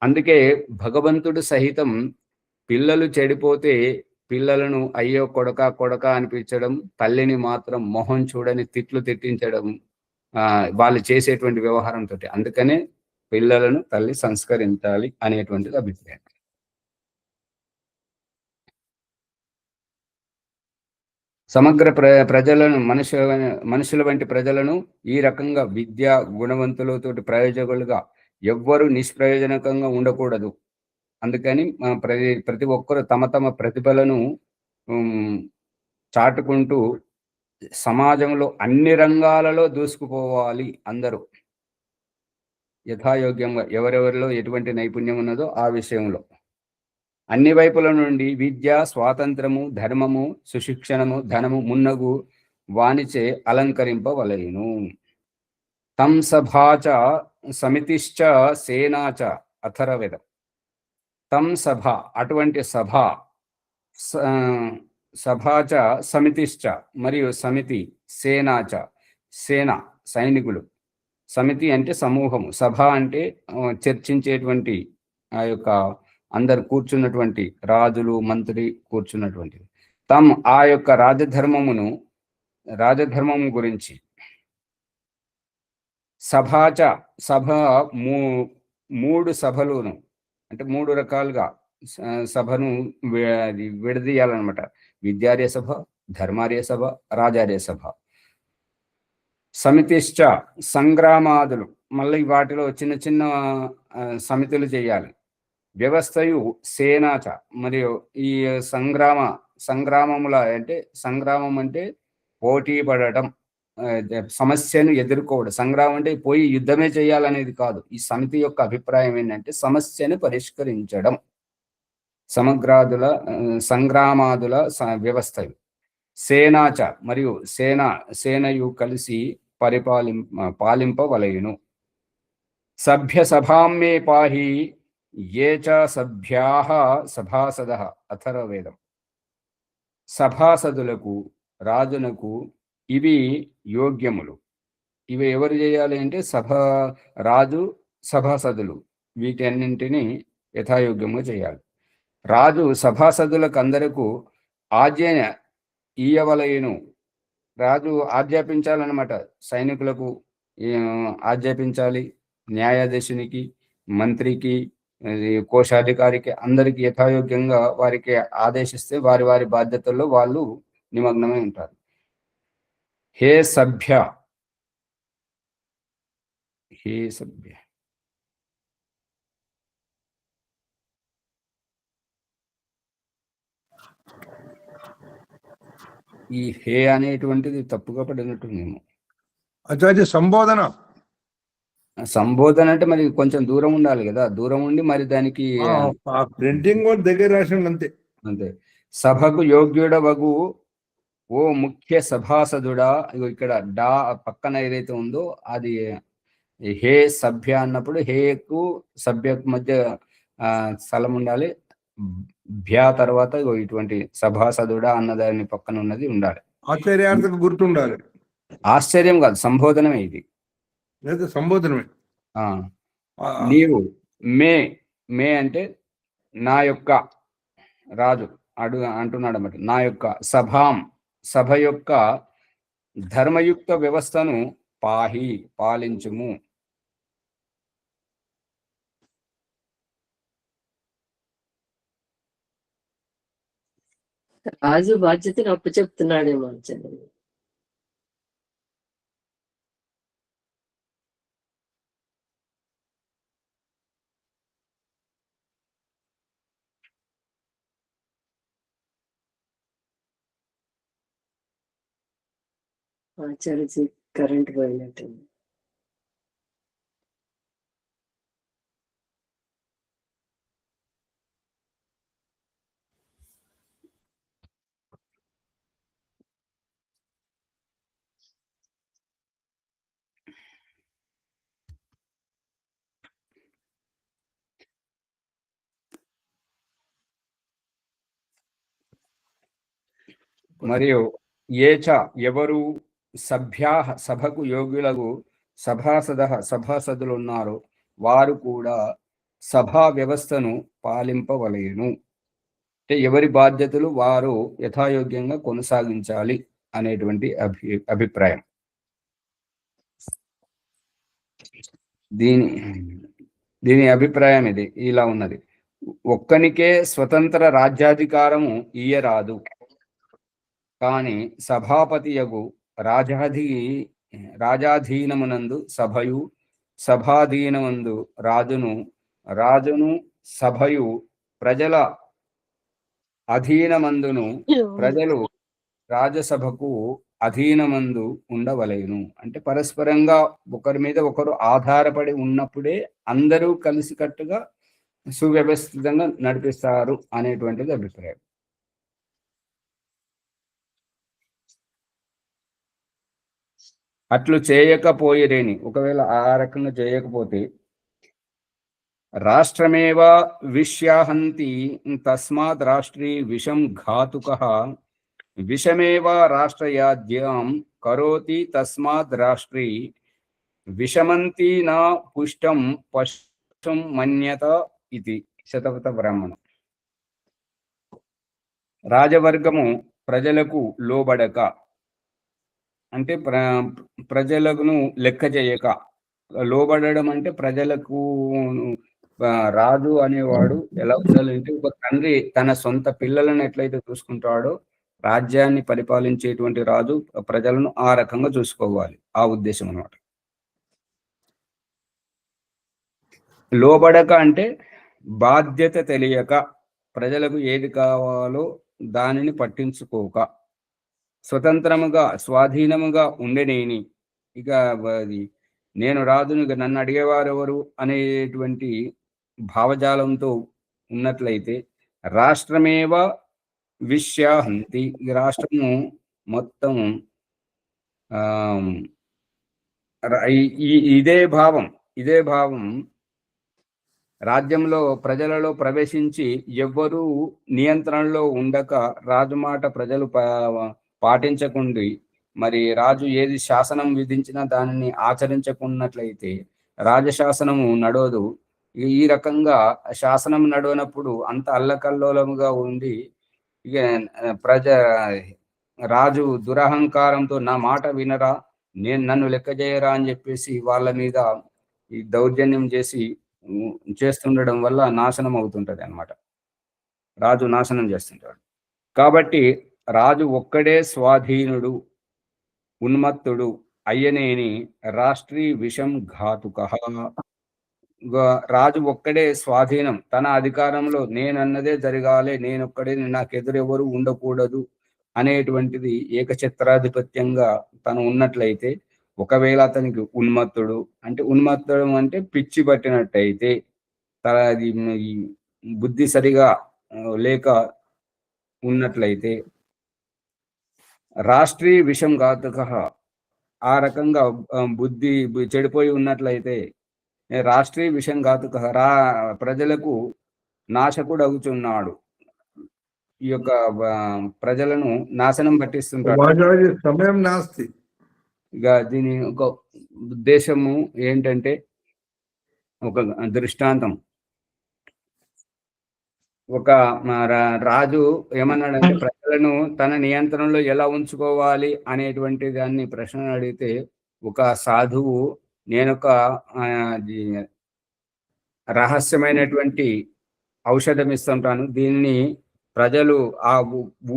అందుకే భగవంతుడు సహితం పిల్లలు చెడిపోతే పిల్లలను అయ్యో కొడకా కొడకా అనిపించడం, తల్లిని మాత్రం మొహం చూడని తిట్లు తిట్టించడం వాళ్ళు చేసేటువంటి వ్యవహారంతోటి. అందుకనే పిల్లలను తల్లి సంస్కరించాలి అనేటువంటిది అభిప్రాయం. సమగ్ర ప్రజలను మనుషుల వంటి ప్రజలను ఈ రకంగా విద్య గుణవంతులతోటి ప్రయోజకులుగా ఎవ్వరూ నిష్ప్రయోజనకంగా ఉండకూడదు. అందుకని ప్రతి ఒక్కరు తమ తమ ప్రతిభలను చాటుకుంటూ సమాజంలో అన్ని రంగాలలో దూసుకుపోవాలి. అందరూ యథాయోగ్యంగా ఎవరెవరిలో ఎటువంటి నైపుణ్యం ఉన్నదో ఆ విషయంలో అన్ని వైపుల నుండి విద్య, స్వాతంత్రము, ధర్మము, సుశిక్షణము, ధనము మున్నగు వానిచే అలంకరింపవలెను. తం సభాచ సమితిశ్చ సేనాచ అథర్వవేదం. తం సభ అటువంటి సభ, సభాచ సమితిశ్చ మరియు సమితి, సేనాచ సేన సైనికులు, సమితి అంటే సమూహము, సభ అంటే చర్చించేటువంటి ఆ యొక్క అందరు కూర్చున్నటువంటి రాజులు మంత్రి కూర్చున్నటువంటి ఆ యొక్క రాజధర్మము గురించి సభాచ సభ మూడు సభలును అంటే మూడు రకాలుగా సభను విడదీయాలన్నమాట. విద్యార్య సభ, ధర్మార్య సభ, రాజార్య సభ. సమితిశ్చ సంగ్రామాదులు, మళ్ళీ వాటిలో చిన్న చిన్న సమితులు చేయాలి. వ్యవస్థయు సేనాచ మరియు ఈ సంగ్రామముల అంటే సంగ్రామం అంటే పోటీ పడటం, సమస్యను ఎదుర్కోవడం. సంగ్రామం అంటే పోయి యుద్ధమే చేయాలనేది కాదు. ఈ సమితి యొక్క అభిప్రాయం ఏంటంటే సమస్యను పరిష్కరించడం. సంగ్రామాదుల వ్యవస్థయు సేనాచ మరియు సేనయు కలిసి పాలింపవలయును. సభ్య సభామ్మే పాహి ఏ చ సభ్యాః సభాసదః అథర్వవేదం. సభాసదులకు, రాజునకు ఇవి యోగ్యములు. ఇవి ఎవరు చేయాలి అంటే రాజు, సభాసదులు వీటన్నింటినీ యథాయోగ్యంగా చేయాలి. రాజు సభాసదులకు అందరకు ఆజ్ఞ ఇయ్యవలయును. రాజు ఆజ్ఞాపించాలన్నమాట. సైనికులకు ఆజ్ఞాపించాలి, న్యాయాధీశునికి, మంత్రికి, కోశాధికారికి అందరికి యథాయోగ్యంగా వారికి ఆదేశిస్తే వారి వారి బాధ్యతల్లో వాళ్ళు నిమగ్నమై ఉంటారు. హే సభ్య ఈ హే అనేటువంటిది తప్పుగా పడినట్టుందేమో. ఆచార్య సంబోధన అంటే మరి కొంచెం దూరం ఉండాలి కదా. దూరం ఉండి మరి దానికి ప్రింటింగ్ దగ్గర రాసిండు అంతే. అంతే. సభకు యోగ్యుడవగు ఓ ముఖ్య సభాసదుడా. ఇక్కడ డా పక్కన ఏదైతే ఉందో అది హే సభ్య అన్నప్పుడు హేకు సభ్యకు మధ్య స్థలం ఉండాలి. భ్యా తర్వాత ఇటువంటి సభాసదుడా అన్నదాని పక్కన ఉన్నది ఉండాలి. ఆశ్చర్యార్థకు గుర్తుండాలి. ఆశ్చర్యం కాదు, సంబోధనమే ఇది. లేదా సంబోధనమే. నీవు మే అంటే నా యొక్క రాజు అంటున్నాడు అన్నమాట. నా యొక్క సభ యొక్క ధర్మయుక్త వ్యవస్థను పాలించుము. రాజు బాధ్యతను అప్పు చెప్తున్నాడేమో. ఆచార్య కరెంట్ పోయినట్టుంది. మరియు ఏచ ఎవరు సభ్యా సభకు యోగ్యులకు సభాసదులు ఉన్నారు వారు కూడా సభా వ్యవస్థను పాలింపవలేను. అంటే ఎవరి బాధ్యతలు వారు యథాయోగ్యంగా కొనసాగించాలి అనేటువంటి అభిప్రాయం. దీని అభిప్రాయం ఇది ఇలా ఉన్నది. ఒక్కనికే స్వతంత్ర రాజ్యాధికారము ఇయ్యరాదు, కానీ సభాపతియగు రాజాధీనమునందు సభయు, సభాధీనమందు రాజును సభయు, ప్రజల అధీనమందును ప్రజలు రాజసభకు అధీనమందు ఉండవలేను. అంటే పరస్పరంగా ఒకరి మీద ఒకరు ఆధారపడి ఉన్నప్పుడే అందరూ కలిసికట్టుగా సువ్యవస్థితంగా నడిపిస్తారు అనేటువంటిది అభిప్రాయం. అట్లు చేయకపోయిరేని, ఒకవేళ ఆ రకంగా చేయకపోతే రాష్ట్రమేవ విష్యాహంతి తస్మాత్ రాష్ట్రీ విషం ఘాతుకః విషమేవ రాష్ట్రయాజ్యం కరోతి తస్మాత్ రాష్ట్రీ విషమంతి నా పుష్టం పశుం మన్యత ఇది. శతపథ బ్రాహ్మణం. రాజవర్గము ప్రజలకు లోబడక, అంటే ప్రజలను లెక్క చేయక, లోబడడం అంటే ప్రజలకు రాజు అనేవాడు ఎలా ఉండాలంటే ఒక తండ్రి తన సొంత పిల్లలను ఎట్లయితే చూసుకుంటాడో రాజ్యాన్ని పరిపాలించేటువంటి రాజు ప్రజలను ఆ రకంగా చూసుకోవాలి. ఆ ఉద్దేశం అన్నమాట. లోబడక అంటే బాధ్యత తెలియక, ప్రజలకు ఏది కావాలో దానిని పట్టించుకోక, స్వతంత్రముగా స్వాధీనముగా ఉండనేని, ఇక నేను రాజును నన్ను అడిగేవారు ఎవరు అనేటువంటి భావజాలంతో ఉన్నట్లయితే రాష్ట్రమేవ విష్యాహంతి, ఈ రాష్ట్రము మొత్తం ఇదే భావం రాజ్యంలో ప్రజలలో ప్రవేశించి ఎవ్వరూ నియంత్రణలో ఉండక రాజు మాట ప్రజలు పాటించకుండి, మరి రాజు ఏది శాసనం విధించినా దానిని ఆచరించకున్నట్లయితే రాజశాసనము నడవదు. ఈ రకంగా శాసనం నడవనప్పుడు అంత అల్లకల్లోలముగా ఉండి ఇక రాజు దురహంకారంతో నా మాట వినరా, నన్ను లెక్క చేయరా అని చెప్పేసి వాళ్ళ మీద ఈ దౌర్జన్యం చేస్తుండడం వల్ల నాశనం అవుతుంటది అన్నమాట. రాజు నాశనం చేస్తుంటాడు. కాబట్టి రాజు ఒక్కడే స్వాధీనుడు ఉన్మత్తుడు అయ్యనేని రాష్ట్రీ విషం ఘాతుకః. రాజు ఒక్కడే స్వాధీనం, తన అధికారంలో నేనన్నదే జరగాలి, నేనొక్కడే, నాకెదురెవరు ఉండకూడదు అనేటువంటిది ఏకఛత్రాధిపత్యంగా తను ఉన్నట్లయితే, ఒకవేళ అతనికి ఉన్మత్తుడు అంటే పిచ్చి పట్టినట్టయితే, అది బుద్ధి సరిగా లేక ఉన్నట్లయితే రాష్ట్రీ విషం ఘాతుకః, ఆ రకంగా బుద్ధి చెడిపోయి ఉన్నట్లయితే రాష్ట్రీ విషం ఘాతుకః, ప్రజలకు నాశకుడు అవుతున్నాడు, ఈ యొక్క ప్రజలను నాశనం పట్టిస్తుంటాడు. సమయం నాస్తి. ఇక దీని ఒక ఉద్దేశము ఏంటంటే, ఒక దృష్టాంతం. ఒక రాజు ఏమన్నాడంటే ప్రజలను తన నియంత్రణలో ఎలా ఉంచుకోవాలి అనేటువంటి దాన్ని ప్రశ్న అడిగితే, ఒక సాధువు నేనొక రహస్యమైనటువంటి ఔషధం ఇస్తుంటాను, దీన్ని ప్రజలు ఆ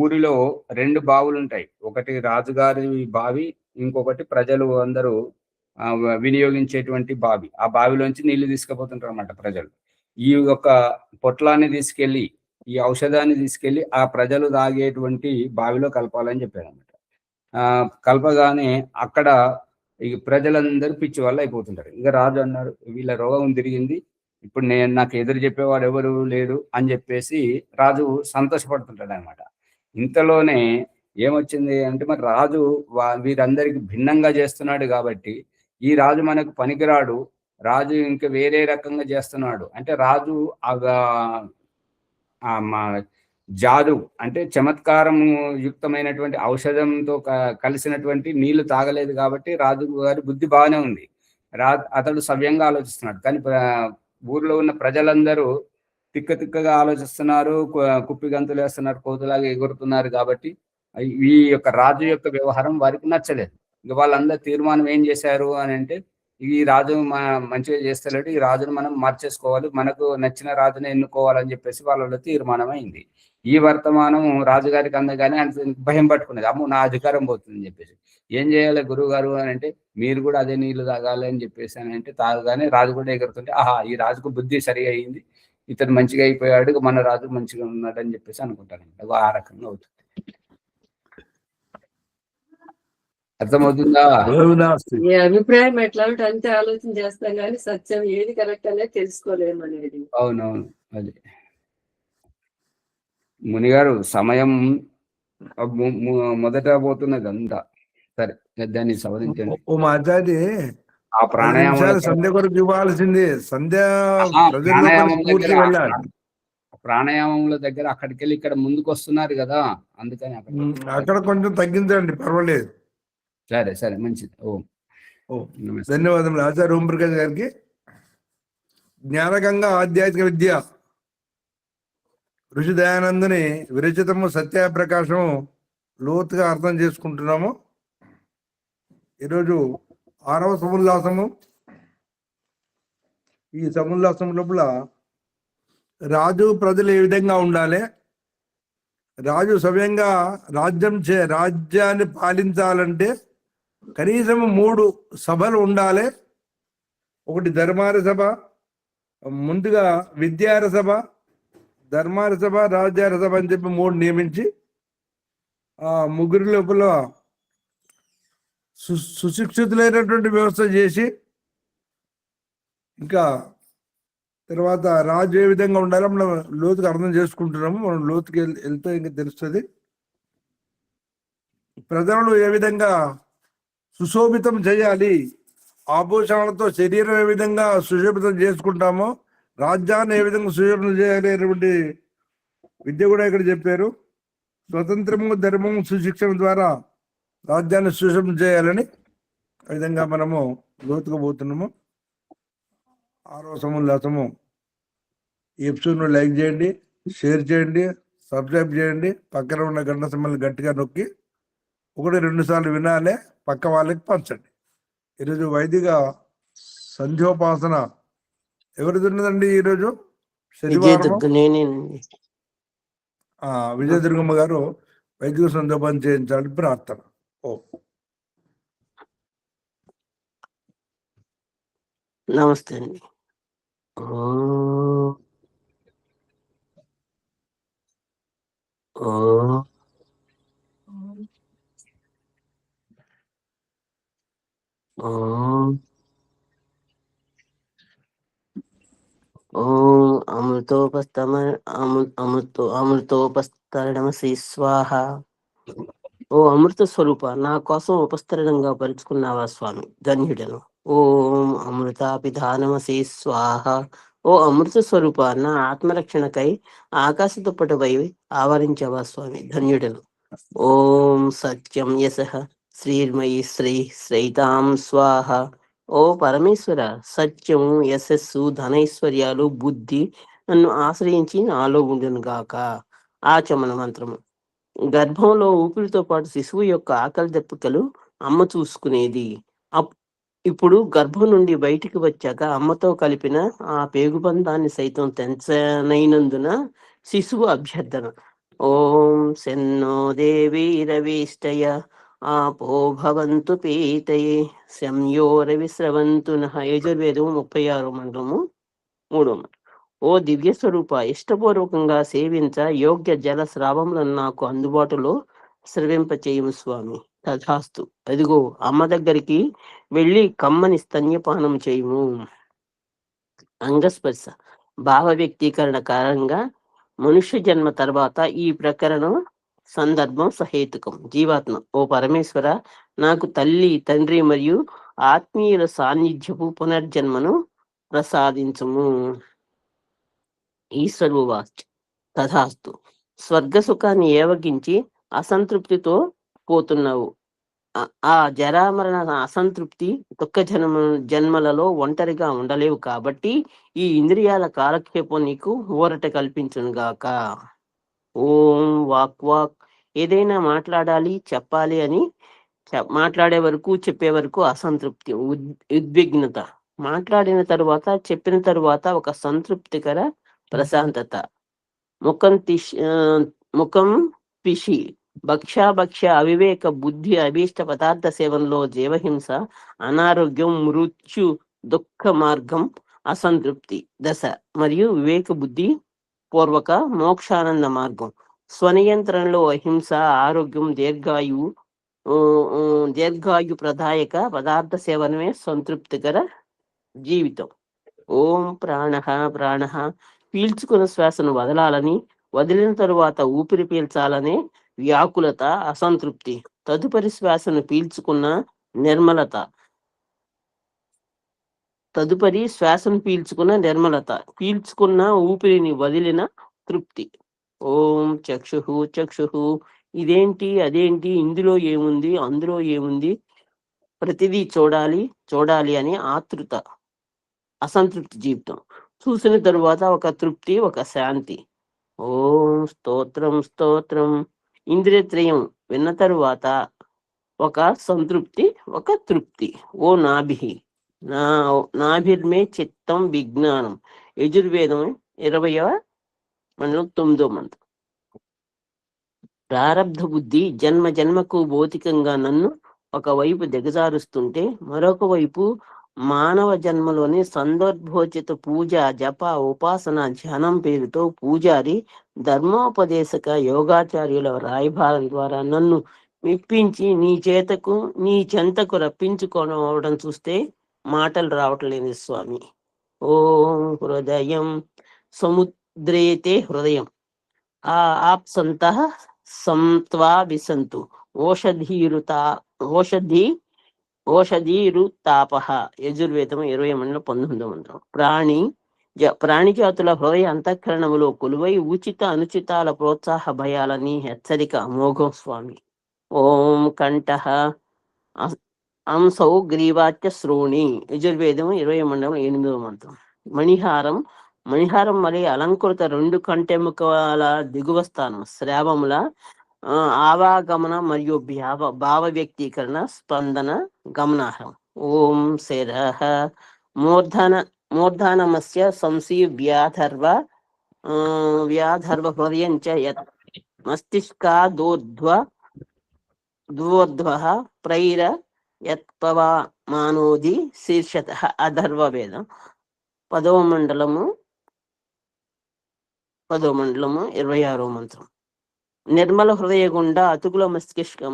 ఊరిలో 2 బావులు ఉంటాయి, ఒకటి రాజుగారి బావి, ఇంకొకటి ప్రజలు అందరూ వినియోగించేటువంటి బావి. ఆ బావిలోంచి నీళ్లు తీసుకుపోతుంటారు అన్నమాట ప్రజలు. ఈ యొక్క పొట్లాన్ని తీసుకెళ్లి, ఈ ఔషధాన్ని తీసుకెళ్లి ఆ ప్రజలు తాగేటువంటి బావిలో కలపాలని చెప్పారు అన్నమాట. కలపగానే అక్కడ ఈ ప్రజలందరూ పిచ్చి వాళ్ళు అయిపోతుంటారు. ఇక రాజు అన్నాడు, వీళ్ళ రోగం తిరిగింది, ఇప్పుడు నాకు ఎదురు చెప్పేవాడు ఎవరు లేరు అని చెప్పేసి రాజు సంతోషపడుతుంటాడు అనమాట. ఇంతలోనే ఏమొచ్చింది అంటే, మరి రాజు వీరందరికి భిన్నంగా చేస్తున్నాడు కాబట్టి ఈ రాజు మనకు పనికిరాడు, రాజు ఇంకా వేరే రకంగా చేస్తున్నాడు అంటే రాజు జాదు అంటే చమత్కారం యుక్తమైనటువంటి ఔషధంతో కలిసినటువంటి నీళ్లు తాగలేదు కాబట్టి రాజు గారి బుద్ధి బాగానే ఉంది. అతడు సవ్యంగా ఆలోచిస్తున్నాడు. కానీ ఊర్లో ఉన్న ప్రజలందరూ తిక్కగా ఆలోచిస్తున్నారు, కుప్పి గంతులు వేస్తున్నారు, కోతులాగా ఎగురుతున్నారు. కాబట్టి ఈ యొక్క రాజు యొక్క వ్యవహారం వారికి నచ్చలేదు. ఇక వాళ్ళందరూ తీర్మానం ఏం చేశారు అని అంటే, ఈ రాజు మంచిగా చేస్తలేడు, ఈ రాజును మనం మార్చేసుకోవాలి, మనకు నచ్చిన రాజుని ఎన్నుకోవాలని చెప్పేసి వాళ్ళ తీర్మానం అయింది. ఈ వర్తమానం రాజుగారికి అందగానే భయం పట్టుకునేది. అమ్మో, నా అధికారం పోతుందని చెప్పేసి. ఏం చేయాలి గురువు గారు అని అంటే, మీరు కూడా అదే నీళ్లు తాగాలి అని చెప్పేసి అని అంటే, తాగగానే రాజు కూడా ఎగురుతుంటే, ఆహా, ఈ రాజుకు బుద్ధి సరిగా అయింది, ఇతను మంచిగా అయిపోయాడు, మన రాజు మంచిగా ఉన్నాడు అని చెప్పేసి అనుకుంటాను. ఆ రకంగా అవుతుంది. అర్థమవుతుందా? ఈ అభిప్రాయం ఎట్లా ఉంటే అంతే ఆలోచన చేస్తాం కానీ సత్యం ఏది కరెక్ట్ అనేది తెలుసుకోలేము అనేది. అవునవును. అది మునిగారు సమయం మొదట పోతున్నది అంతా. సరే, దాన్ని సవరించండి. ఓ మాచారి, ఆ ప్రాణాయామం సంధ్య కొరకు ఇవ్వాల్సింది. సంధ్య ప్రాణాయామంలో దగ్గర అక్కడికి వెళ్ళి ఇక్కడ ముందుకు వస్తున్నారు కదా, అందుకని అక్కడ కొంచెం తగ్గించండి, పర్వాలేదు. సరే సరే, మంచిది. ధన్యవాదములు ఆచార్య ఓంప్రకాష్ గారికి. జ్ఞానగంగా ఆధ్యాత్మిక విద్య ఋషి దయానందుని విరచితము సత్యప్రకాశము లోతుగా అర్థం చేసుకుంటున్నాము. ఈరోజు 6వ సముల్లాసము. ఈ సముల్లాసం లోపల రాజు ప్రజలు ఏ విధంగా ఉండాలి, రాజు సవ్యంగా రాజ్యాన్ని పాలించాలంటే కనీసం 3 సభలు ఉండాలి. ఒకటి ధర్మార సభ, ముందుగా విద్యార సభ, ధర్మార సభ, రాజ్యార సభ అని చెప్పి 3 నియమించి ఆ 3 లోపల సుశిక్షితులైనటువంటి వ్యవస్థ చేసి, ఇంకా తర్వాత రాజు ఏ విధంగా ఉండాలో మనం లోతుగా అర్థం చేసుకుంటున్నాము. మనం లోతుకి వెళ్తే ఇంకా తెలుస్తుంది. ప్రజలను ఏ విధంగా సుశోభితం చేయాలి, ఆభూషణాలతో శరీరం ఏ విధంగా సుశోభితం చేసుకుంటామో రాజ్యాన్ని ఏ విధంగా సుశోభితం చేయాలి అనేటువంటి విద్య కూడా ఇక్కడ చెప్పారు. స్వతంత్రము, ధర్మము, సుశిక్షణ ద్వారా రాజ్యాన్ని సుశోభితం చేయాలని ఆ విధంగా మనము లోతుగా పోతున్నాము. 6వ సముల్లాసము. ఈ ఎపిసోడ్ను లైక్ చేయండి, షేర్ చేయండి, సబ్స్క్రైబ్ చేయండి. పక్కన ఉన్న గంట సింబల్ని గట్టిగా నొక్కి 1-2 సార్లు వినాలే, పక్క వాళ్ళకి పంచండి. ఈరోజు వైదిక సంధ్యోపాసన ఎవరిది ఉన్నదండి? ఈరోజు శనివారం. విజయదుర్గమ్మ గారు వైదిక సంధ్యోపాసన చేయించాలని ప్రార్థన. నమస్తే అండి. అమృతోపస్తరణమసి స్వాహ. ఓ అమృత స్వరూప, నా కోసం ఉపస్తరణంగా పరుచుకున్నావా స్వామి, ధన్యుడను. ఓం అమృతాపిధానమసి స్వాహ. ఓ అమృత స్వరూప, నా ఆత్మరక్షణకై ఆకాశ దుప్పటిపై ఆవరించావా స్వామి, ధన్యుడను. ఓం సత్యం యశః శ్రీర్మయి శ్రైతాం స్వాహ. ఓ పరమేశ్వర, సత్యము, యశస్సు, ధనైశ్వర్యాలు, బుద్ధి నన్ను ఆశ్రయించి నాలో ఉండును గాక. ఆచమన మంత్రము. గర్భంలో ఊపిరితో పాటు శిశువు యొక్క ఆకలి దప్పికలు అమ్మ చూసుకునేది. ఇప్పుడు గర్భం నుండి బయటికి వచ్చాక అమ్మతో కలిపిన ఆ పేగుబంధాన్ని సైతం తెంచనైనందున శిశువు అభ్యర్థన. ఓం శన్నో దేవీ రవిష్టయ ఆపో భవంతు పీతయే శంయో రవి స్రవంతు నః. యజుర్వేదము 36వ మండలము 3వ మండలం. ఓ దివ్య స్వరూప, ఇష్టపూర్వకంగా సేవించ యోగ్య జల స్రావములను నాకు అందుబాటులో స్రవింపచేయము స్వామి. తథాస్తు. అదిగో అమ్మ దగ్గరికి వెళ్ళి కమ్మని స్తన్యపానం చేయము. అంగస్పర్శ భావ వ్యక్తీకరణ కారణంగా మనుష్య జన్మ తర్వాత ఈ ప్రకరణం సందర్భం సహేతుకం. జీవాత్మ. ఓ పరమేశ్వర, నాకు తల్లి, తండ్రి మరియు ఆత్మీయుల సాన్నిధ్యపు పునర్జన్మను ప్రసాదించము. ఈశ్వరువాచ్. తథాస్తు. స్వర్గ సుఖాన్ని ఏవగించి అసంతృప్తితో పోతున్నావు. ఆ జరామరణ అసంతృప్తి దుఃఖ జన్మలలో ఒంటరిగా ఉండలేవు కాబట్టి ఈ ఇంద్రియాల కాలక్షేపం నీకు ఊరట కల్పించును గాక. ఓం వాక్ ఏదైనా మాట్లాడాలి చెప్పాలి అని మాట్లాడే వరకు చెప్పే వరకు అసంతృప్తి, ఉద్విగ్నత, మాట్లాడిన తరువాత చెప్పిన తరువాత ఒక సంతృప్తికర ప్రశాంతత, ముఖం పిషి భక్ష అవివేక బుద్ధి అభీష్ట పదార్థ సేవనలో జీవహింస, అనారోగ్యం, మృత్యు, దుఃఖ మార్గం, అసంతృప్తి దశ మరియు వివేక బుద్ధి పూర్వక మోక్షానంద మార్గం. స్వనియంత్రణలో అహింస, ఆరోగ్యం, దీర్ఘాయు ప్రదాయక పదార్థ సేవనమే సంతృప్తికర జీవితం. ఓం ప్రాణ పీల్చుకున్న శ్వాసను వదలాలని, వదిలిన తరువాత ఊపిరి పీల్చాలనే వ్యాకులత అసంతృప్తి. తదుపరి శ్వాసను పీల్చుకున్న నిర్మలత, పీల్చుకున్న ఊపిరిని వదిలిన తృప్తి. ఓం చక్షు ఇదేంటి అదేంటి, ఇందులో ఏముంది అందులో ఏముంది, ప్రతిదీ చూడాలి అని ఆతృత అసంతృప్తి జీవితం. చూసిన తరువాత ఒక తృప్తి, ఒక శాంతి. ఓం స్తోత్రం ఇంద్రియత్రయం విన్న తరువాత ఒక సంతృప్తి, ఒక తృప్తి. ఓ నాభిర్మే చిత్తం విజ్ఞానం. యజుర్వేదం 20వ మండలం 9వ మంత్రం. ప్రారబ్ధ బుద్ధి జన్మకు భౌతికంగా నన్ను ఒకవైపు దిగజారుస్తుంటే, మరొక వైపు మానవ జన్మలోని సందర్భోచిత పూజ, జప, ఉపాసన, ధ్యానం పేరుతో పూజారి, ధర్మోపదేశక, యోగాచార్యుల రాయభారం ద్వారా నన్ను మెప్పించి నీ చెంతకు రప్పించుకోవడం చూస్తే మాటలు రావట్లేదు స్వామి. ఓం హృదయం సముద్రేతే హృదయం ఆప్సంత సంత్వా విసంతు ఓషధీరుతాపహ. యజుర్వేదం 20 మండలం 19వ మంత్రం. ప్రాణిజాతుల హృదయ అంతఃకరణములో కొలువై ఉచిత అనుచితాల ప్రోత్సాహ భయాలని హెచ్చరిక అమోఘం స్వామి. ఓం కంఠః అంసౌ గ్రీవాచ్య శ్రోణి. యజుర్వేదం 20 మండలం 8వ మంత్రం. మణిహారం మరి అలంకృత 2 కంటెముకల దిగువ స్థానం, శ్రావముల ఆవాగమన మరియు భావ వ్యక్తీకరణ, స్పందన గమనార్హం. ఓం శిరః మూర్ధనమస్య సంశీ వ్యాధర్వ హృదయం చ యత్ మస్తిష్కాదోర్ధ్వ ప్రైర యత్పవమానోది శీర్షతః. అధర్వవేదం 10వ మండలము 26వ మంత్రం. నిర్మల హృదయ గుండా అతుకుల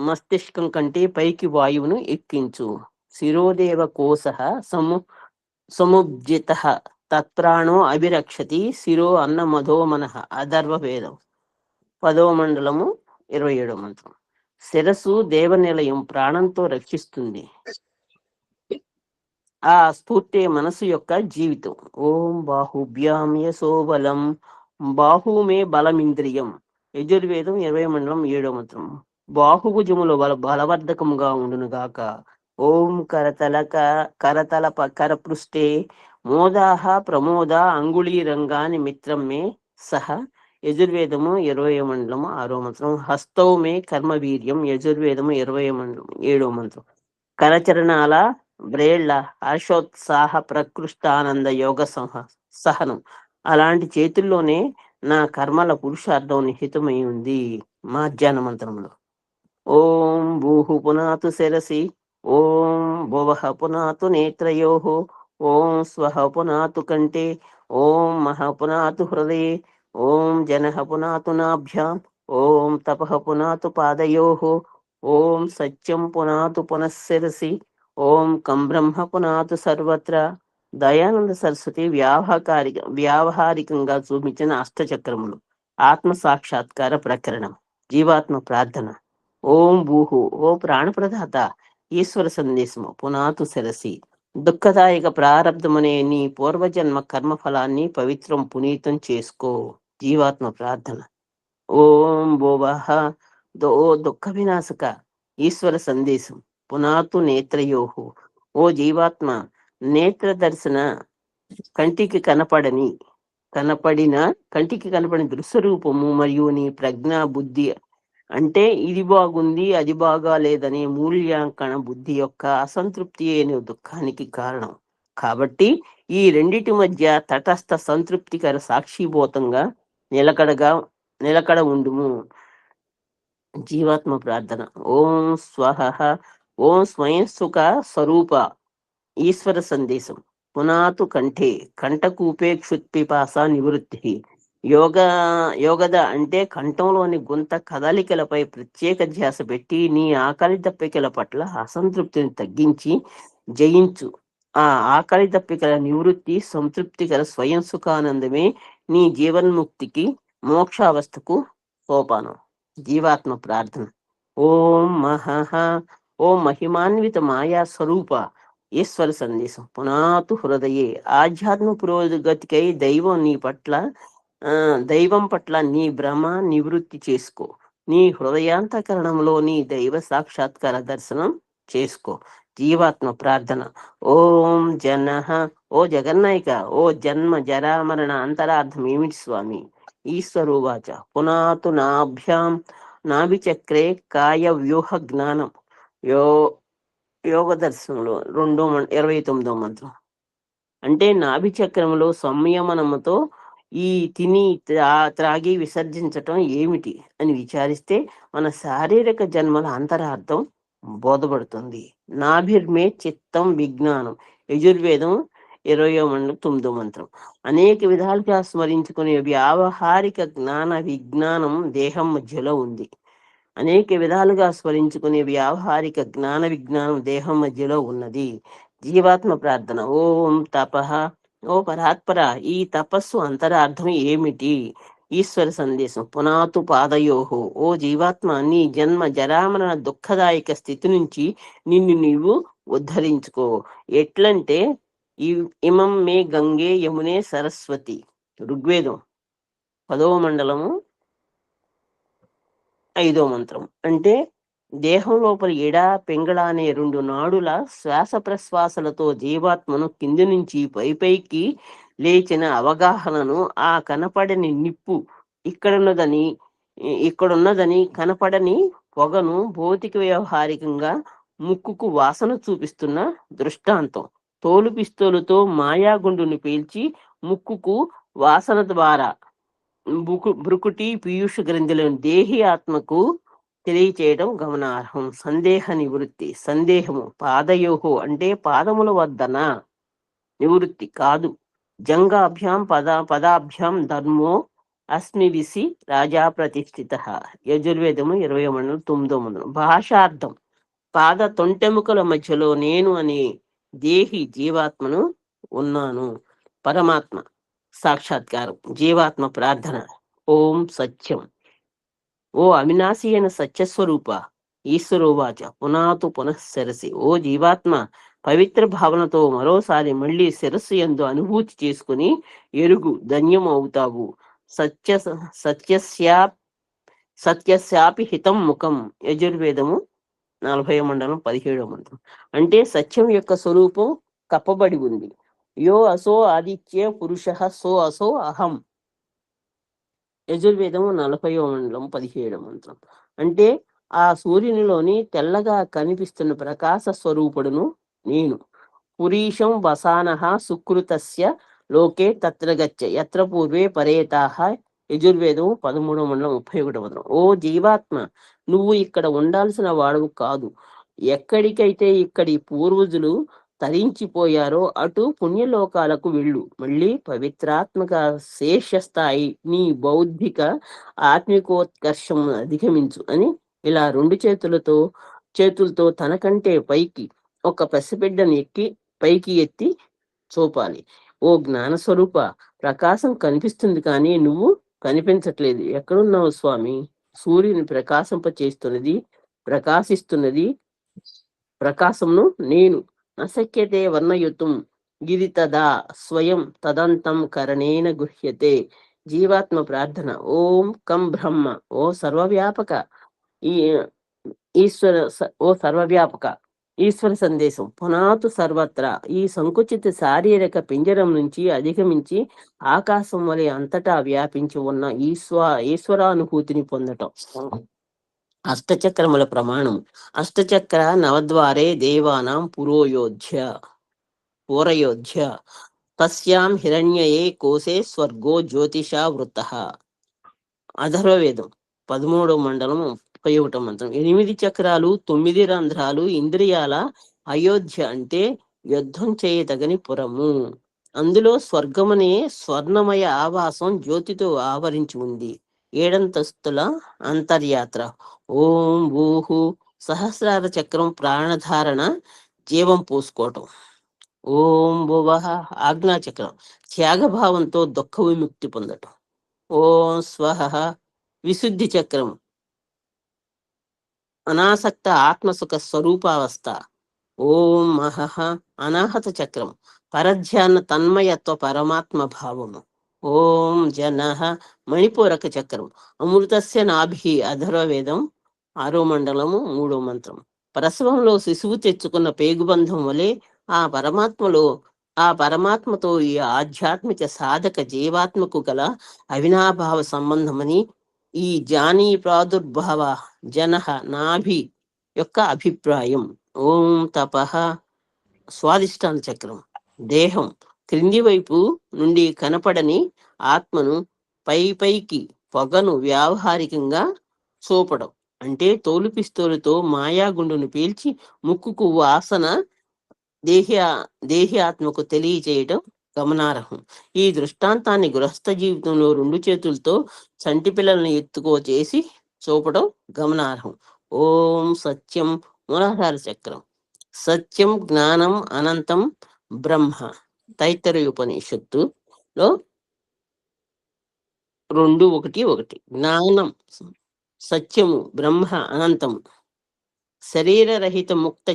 మస్తిష్కం కంటే పైకి వాయువును ఎక్కించు. శిరోదేవ కోశః సముజ్జితః తత్ప్రాణో అభిరక్షతి శిరో అన్నమధో మనః. అధర్వవేదం 10వ మండలము 27వ మంత్రం. శిరస్సు దేవనిలయం, ప్రాణంతో రక్షిస్తుంది. ఆ స్ఫూర్తి మనసు యొక్క జీవితం. ఓం బాహుభ్యాం యశోబలం బాహుమే బలమింద్రియం. యజుర్వేదం 20 మండలం 7వ మంత్రం. బాహుభుజములు బలవర్ధకముగా ఉండునుగాక. ఓం కరపృష్ఠే మోదాహ ప్రమోద అంగుళీరంగాని మిత్రం మే సహ. యజుర్వేదము 20 మండలము 6వ మంత్రం. హస్తౌ మే కర్మవీర్యం. యజుర్వేదము 20 మండలం 7వ మంత్రం. కరచరణాల బ్రేళ్ల హర్షోత్సాహ ప్రకృష్టానంద యోగ సహనం. అలాంటి చేతుల్లోనే నా కర్మల పురుషార్థం నిహితమై ఉంది. మాధ్యాహ్న మంత్రంలో ఓం భూహు పునాతు శిరసి, ఓం భువః పునాతు నేత్రయోః, ఓం స్వః పునాతు కంఠే, ఓం మహః పునాతు హృదయే, ఓం జనః పునాతు నాభ్యాం, ఓం తపః పునాతు పాదయోః, ఓం సత్యం పునాతు పునఃశిరసి, ఓం కం బ్రహ్మ పునాతు సర్వత్ర. దయానంద సరస్వతి వ్యావహారికంగా చూపించిన అష్టచక్రములు. ఆత్మ సాక్షాత్కార ప్రకరణం. జీవాత్మ ప్రార్థన. ఓం భూహు, ఓ ప్రాణప్రదాత, ఈశ్వర సందేశము. పునాతు శిరసి, దుఃఖదాయక ప్రారబ్ధమనే నీ పూర్వజన్మ కర్మఫలాన్ని పవిత్రం పునీతం చేసుకో. జీవాత్మ ప్రార్థన. ఓం భువః ఓ దుఃఖ వినాశక ఈశ్వర సందేశం పునాతు నేత్రయోః. ఓ జీవాత్మ, నేత్ర దర్శన కంటికి కనపడిన దృశ్య రూపము మరియు నీ ప్రజ్ఞా బుద్ధి అంటే ఇది బాగుంది అది బాగా లేదనే మూల్యాంకన బుద్ధి యొక్క అసంతృప్తి అనే దుఃఖానికి కారణం. కాబట్టి ఈ రెండిటి మధ్య తటస్థ సంతృప్తికర సాక్షిభూతంగా నిలకడ ఉండుము. జీవాత్మ ప్రార్థన. ఓం స్వహ. ఓం స్వయం సుఖ స్వరూప ఈశ్వర సందేశం పునాతు కంఠే కంఠకూపేక్షుత్పిపాస నివృత్తి. యోగద అంటే కంఠంలోని గుంత కదలికలపై ప్రత్యేక ధ్యాస పెట్టి నీ ఆకలి దప్పికల పట్ల అసంతృప్తిని తగ్గించి జయించు. ఆ ఆకలి దప్పికల నివృత్తి సంతృప్తికర స్వయం సుఖానందమే నీ జీవన్ముక్తికి మోక్షావస్థకు సోపానం. జీవాత్మ ప్రార్థన. ఓం మహః. ఓం మహిమాన్విత మాయా స్వరూప ఈశ్వర సందేశం పునాతు హృదయే. ఆధ్యాత్మ పురోగతికై దైవం పట్ల నీ భ్రమ నివృత్తి చేసుకో. నీ హృదయాంతకరణంలో నీ దైవ సాక్షాత్కార దర్శనం చేసుకో. జీవాత్మ ప్రార్థన. ఓం జనః. ఓ జగన్నాయక, ఓ జన్మ జరామరణ అంతరార్థం ఏమిటి స్వామి? ఈశ్వరోవాచ పునాతు నాభిచక్రే కాయ వ్యూహ జ్ఞానం. యోగ దర్శనంలో 29వ మంత్రం. అంటే నాభి చక్రంలో సంయమనముతో ఈ తిని త్రాగి విసర్జించటం ఏమిటి అని విచారిస్తే మన శారీరక జన్మల అంతరార్థం బోధపడుతుంది. నాభిర్మే చిత్తం విజ్ఞానం. యజుర్వేదం 29వ మంత్రం. అనేక విధాలుగా స్మరించుకునే వ్యావహారిక జ్ఞాన విజ్ఞానం దేహం మధ్యలో ఉంది. అనేక విధాలుగా స్మరించుకునే వ్యావహారిక జ్ఞాన విజ్ఞానం దేహం మధ్యలో ఉన్నది. జీవాత్మ ప్రార్థన. ఓం తపః. ఓ పరాత్పర, ఈ తపస్సు అంతరార్థం ఏమిటి? ఈశ్వర సందేశం పునాతు పాదయోహో. ఓ జీవాత్మ, నీ జన్మ జరామరణ దుఃఖదాయక స్థితి నుంచి నిన్ను నీవు ఉద్ధరించుకో. ఎట్లంటే ఇమం మే గంగే యమునే సరస్వతి. ఋగ్వేదం 10వ మండలము 5వ మంత్రం. అంటే దేహం లోపల ఎడ పింగళ అనే 2 నాడుల శ్వాస ప్రశ్వాసలతో జీవాత్మను కింది నుంచి పైకి లేచిన అవగాహనను ఆ కనపడని నిప్పు ఇక్కడున్నదని కనపడని పొగను భౌతిక వ్యవహారికంగా ముక్కుకు వాసన చూపిస్తున్న దృష్టాంతం. తోలు పిస్తోలుతో మాయాగుండును పీల్చి ముక్కుకు వాసన ద్వారా భృకుటి పీయూష గ్రంథులను దేహి ఆత్మకు తెలియచేయడం గమనార్హం. సందేహ నివృత్తి. సందేహము పాదయోహో అంటే పాదముల వద్దన నివృత్తి కాదు. జంగాభ్యాం పదాభ్యాం ధర్మో అస్మివిసి రాజా ప్రతిష్ఠిత. యజుర్వేదము 20వ మండలం 9వ మంత్రం. భాషార్థం పాద తొంటెముకల మధ్యలో నేను అనే దేహి జీవాత్మను ఉన్నాను. పరమాత్మ సాక్షాత్కారం. జీవాత్మ ప్రార్థన. ఓం సత్యం. ఓ అవినాశి అయిన సత్యస్వరూప ఈశ్వరోవాచ పునాతు పునఃశిరసి. ఓ జీవాత్మ, పవిత్ర భావనతో మరోసారి మళ్ళీ శిరస్సు యందు అనుభూతి చేసుకుని ఎరుగు, ధన్యం అవుతావు. సత్యస్యాపి హితం ముఖం. యజుర్వేదము 40వ మండలం 17వ మంత్రం. అంటే సత్యం యొక్క స్వరూపం కప్పబడి ఉంది. యో అసో ఆదిత్య పురుష సో అసో అహం. యజుర్వేదము 40వ మండలం 17వ మంత్రం. అంటే ఆ సూర్యునిలోని తెల్లగా కనిపిస్తున్న ప్రకాశ స్వరూపుడును నేను. పురీషం వసానః సుకృతస్య లోకే తత్ర గచ్చ యత్ర పూర్వే పరేతాః. యజుర్వేదం 13వ మండలం 31వ మంత్రం. ఓ జీవాత్మ, నువ్వు ఇక్కడ ఉండాల్సిన వాడవు కాదు. ఎక్కడికైతే ఇక్కడి పూర్వజులు తరించిపోయారో అటు పుణ్యలోకాలకు వెళ్ళు. మళ్ళీ పవిత్రాత్మక శేషస్థాయి నీ బౌద్ధిక ఆత్మికోత్కర్షం అధిగమించు అని ఇలా 2 చేతులతో తనకంటే పైకి ఒక పసిబిడ్డని పైకి ఎత్తి చూపాలి. ఓ జ్ఞానస్వరూప, ప్రకాశం కనిపిస్తుంది కానీ నువ్వు కనిపించట్లేదు. ఎక్కడున్నావు స్వామి? సూర్యుని ప్రకాశిస్తున్నది ప్రకాశంను నేను. అశక్యతే వర్ణయుతం గిరి తదా స్వయం తదంతం కరణేన గుహ్యతే. జీవాత్మ ప్రార్థన. ఓం కం బ్రహ్మ. ఓ సర్వవ్యాపక ఈ ఓ సర్వవ్యాపక ఈశ్వర సందేశం. పునాతు సర్వత్రా. ఈ సంకుచిత శారీరక పింజరం నుంచి అధిగమించి ఆకాశం వలె అంతటా వ్యాపించి ఉన్న ఈశ్వరానుభూతిని పొందటం. అష్టచక్రముల ప్రమాణం. అష్టచక్ర నవద్వారే దేవానాం పూరయోధ్య తస్యాం హిరణ్యయే కోశే స్వర్గో జ్యోతిషా వృత్తః. అథర్వవేదం 13వ మండలం 31వ మంత్రం. 8 చక్రాలు, 9 రంధ్రాలు, ఇంద్రియాల అయోధ్య అంటే యుద్ధం చేయదగని పురము. అందులో స్వర్గమనే స్వర్ణమయ ఆవాసం జ్యోతితో ఆవరించి ఉంది. 7 అంతర్యాత్ర. ఓం ఊహు సహస్రార చక్రం ప్రాణధారణ, జీవం పోసుకోవటం. ఓం భువః ఆజ్ఞాచక్రం, త్యాగభావంతో దుఃఖ విముక్తి పొందటం. ఓం స్వహ విశుద్ధి చక్రం, అనాసక్త ఆత్మసుఖ స్వరూపావస్థ. ఓం మహః అనాహత చక్రం, పరధ్యాన తన్మయత్వ పరమాత్మ భావము. ఓం జనః మణిపూరక చక్రం, అమృతస్య నాభి. అథర్వవేదం 6వ మండలము 3వ మంత్రం. ప్రసవంలో శిశువు తెచ్చుకున్న పేగుబంధం వలె ఆ పరమాత్మతో ఈ ఆధ్యాత్మిక సాధక జీవాత్మకు గల అవినాభావ సంబంధమని ఈ జానీ ప్రాదుర్భావ జనః నాభి యొక్క అభిప్రాయం. ఓం తపః స్వాదిష్టాన చక్రం, దేహం క్రింది వైపు నుండి కనపడని ఆత్మను పైకి పొగను వ్యావహారికంగా చూపడం. అంటే తోలు పిస్తోలుతో మాయాగుండును పీల్చి ముక్కుకు వాసన దేహి ఆత్మకు తెలియచేయటం గమనార్హం. ఈ దృష్టాంతాన్ని గృహస్థ జీవితంలో 2 చేతులతో చంటి పిల్లలను చేసి చూపడం గమనార్హం. ఓం సత్యం మూలాధార చక్రం, సత్యం జ్ఞానం అనంతం బ్రహ్మ. తైత్తరీయ ఉపనిషత్తులో 2:1. జ్ఞానం సత్యము, బ్రహ్మ అనంతం. శరీరరహిత ముక్త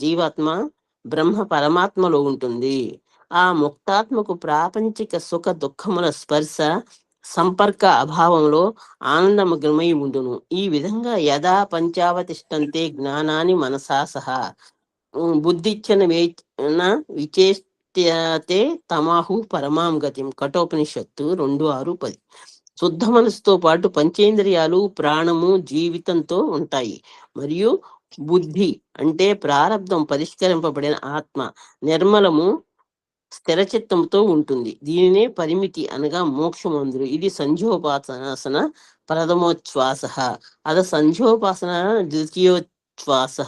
జీవాత్మ బ్రహ్మ పరమాత్మలో ఉంటుంది. ఆ ముక్తాత్మకు ప్రాపంచిక సుఖ దుఃఖముల స్పర్శ సంపర్క అభావంలో ఆనందమగ్నమై ఉండును. ఈ విధంగా యదా పంచావతిష్టంతే జ్ఞానాన్ని మనసా సహా బుద్ధిచ్చన విచేష్ట్యతే తమాహు పరమాం గతిం. కఠోపనిషత్తు 2:6-10. శుద్ధ మనసుతో పాటు పంచేంద్రియాలు, ప్రాణము జీవితంతో ఉంటాయి. మరియు బుద్ధి అంటే ప్రారబ్ధం పరిష్కరింపబడిన ఆత్మ నిర్మలము స్థిరచిత్తంతో ఉంటుంది. దీనినే పరిమితి అనగా మోక్షమందురు. ఇది సంధ్యోపాసన ప్రథమోచ్ఛ్వాస, అద సంధ్యోపాసన ద్వితీయోచ్ఛ్వాస.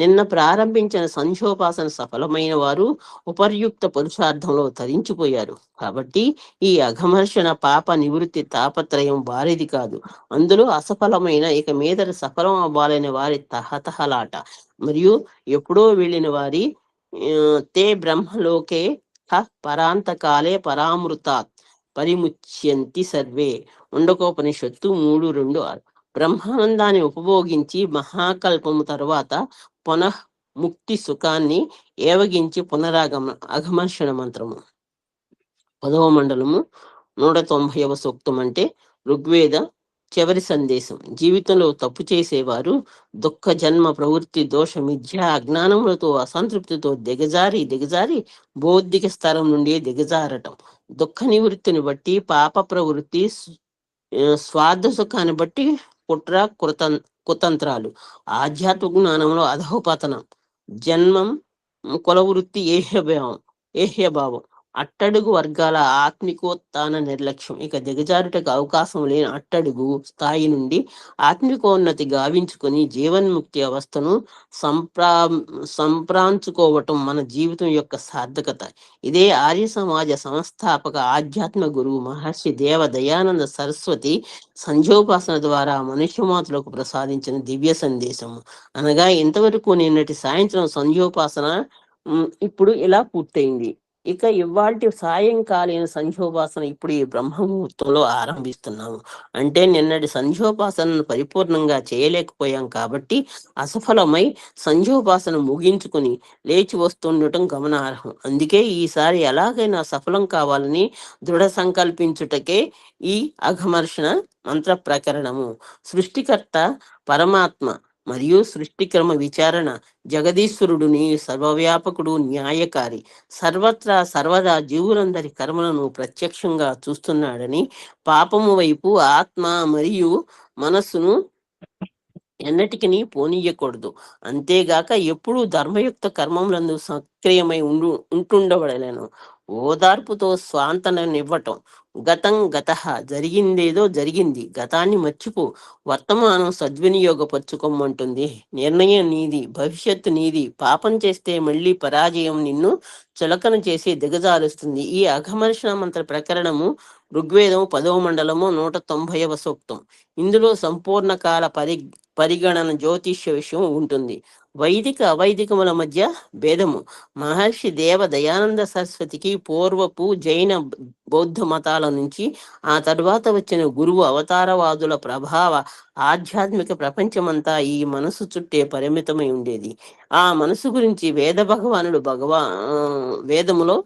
నిన్న ప్రారంభించిన సంధ్యోపాసన సఫలమైన వారు ఉపర్యుక్త పురుషార్థంలో తరించిపోయారు. కాబట్టి ఈ అఘమర్షణ పాప నివృత్తి తాపత్రయం వారిది కాదు. అందులో అసఫలమైన ఇక మీదట సఫలం అవ్వాలని వారి తహతహలాట. మరియు ఎప్పుడో వెళ్ళిన వారి తే బ్రహ్మలోకే పరాంతకాలే పరామృతాత్ పరిముచ్యంతి సర్వే. ఉండకోపనిషత్తు 3:2-6. బ్రహ్మానందాన్ని ఉపభోగించి మహాకల్పము తరువాత ముక్తి సుఖాన్ని ఏవగించి అఘమర్షణ మంత్రము. 10వ మండలము 190వ సూక్తం. అంటే ఋగ్వేద చివరి సందేశం. జీవితంలో తప్పు చేసేవారు దుఃఖ జన్మ ప్రవృత్తి దోష మిథ్య అజ్ఞానములతో అసంతృప్తితో దిగజారి బౌద్ధిక స్థలం నుండి దిగజారటం. దుఃఖ నివృత్తిని బట్టి పాప ప్రవృత్తి, స్వార్థ సుఖాన్ని బట్టి కుతంత్రాలు, ఆధ్యాత్మిక జ్ఞానంలో అధోపతనం, జన్మం కులవృత్తి ఏహ్యభావం, అట్టడుగు వర్గాల ఆత్మికోత్థాన నిర్లక్ష్యం. ఇక దిగజారుటకు అవకాశం లేని అట్టడుగు స్థాయి నుండి ఆత్మికోన్నతి గావించుకొని జీవన్ముక్తి అవస్థను సంప్రాంచుకోవటం మన జీవితం యొక్క సార్థకత. ఇదే ఆర్య సమాజ సంస్థాపక ఆధ్యాత్మ గురువు మహర్షి దేవ దయానంద సరస్వతి సంధ్యోపాసన ద్వారా మనుష్యమాతులకు ప్రసాదించిన దివ్య సందేశము. అనగా ఇంతవరకు నిన్నటి సాయంత్రం సంధ్యోపాసన ఇప్పుడు ఇలా పూర్తయింది. ఇక ఇవాల్టి సాయంకాలీన సంధ్యోపాసన ఇప్పుడు ఈ బ్రహ్మముహూర్తంలో ఆరంభిస్తున్నాము. అంటే నిన్నటి సంధ్యోపాసనను పరిపూర్ణంగా చేయలేకపోయాం కాబట్టి అసఫలమై సంధ్యోపాసన ముగించుకుని లేచి వస్తుండటం గమనార్హం. అందుకే ఈసారి ఎలాగైనా సఫలం కావాలని దృఢ సంకల్పించుటకే ఈ అఘమర్షణ మంత్ర ప్రకరణము. సృష్టికర్త పరమాత్మ మరియు సృష్టిక్రమ విచారణ జగదీశ్వరుడుని సర్వవ్యాపకుడు, న్యాయకారి, సర్వత్రా సర్వదా జీవులందరి కర్మలను ప్రత్యక్షంగా చూస్తున్నాడని, పాపము వైపు ఆత్మ మరియు మనస్సును ఎన్నటికి పోనీయకూడదు. అంతేగాక ఎప్పుడూ ధర్మయుక్త కర్మములందు సక్రియమై ఉంటుండబడలేను. ఓదార్పుతో స్వాంతననివ్వటం. గతం గతః, జరిగిందేదో జరిగింది, గతాన్ని మర్చిపో, వర్తమానం సద్వినియోగపరుచుకోమంటుంది. నిర్ణయం నీది, భవిష్యత్తు నీది. పాపం చేస్తే మళ్ళీ పరాజయం నిన్ను చులకన చేసి దిగజారుస్తుంది. ఈ అఘమర్షణ మంత్ర ప్రకరణము ఋగ్వేదం 10వ మండలము 190వ సూక్తం. ఇందులో సంపూర్ణ కాల పరిగణన జ్యోతిష్య విషయం ఉంటుంది. వైదిక అవైదికముల మధ్య భేదము. మహర్షి దేవ దయానంద సరస్వతికి పూర్వపు జైన బౌద్ధ మతాల నుంచి ఆ తరువాత వచ్చిన గురువు అవతారవాదుల ప్రభావ ఆధ్యాత్మిక ప్రపంచమంతా ఈ మనసు చుట్టే పరిమితమై ఉండేది. ఆ మనసు గురించి వేద భగవానుడు వేదములో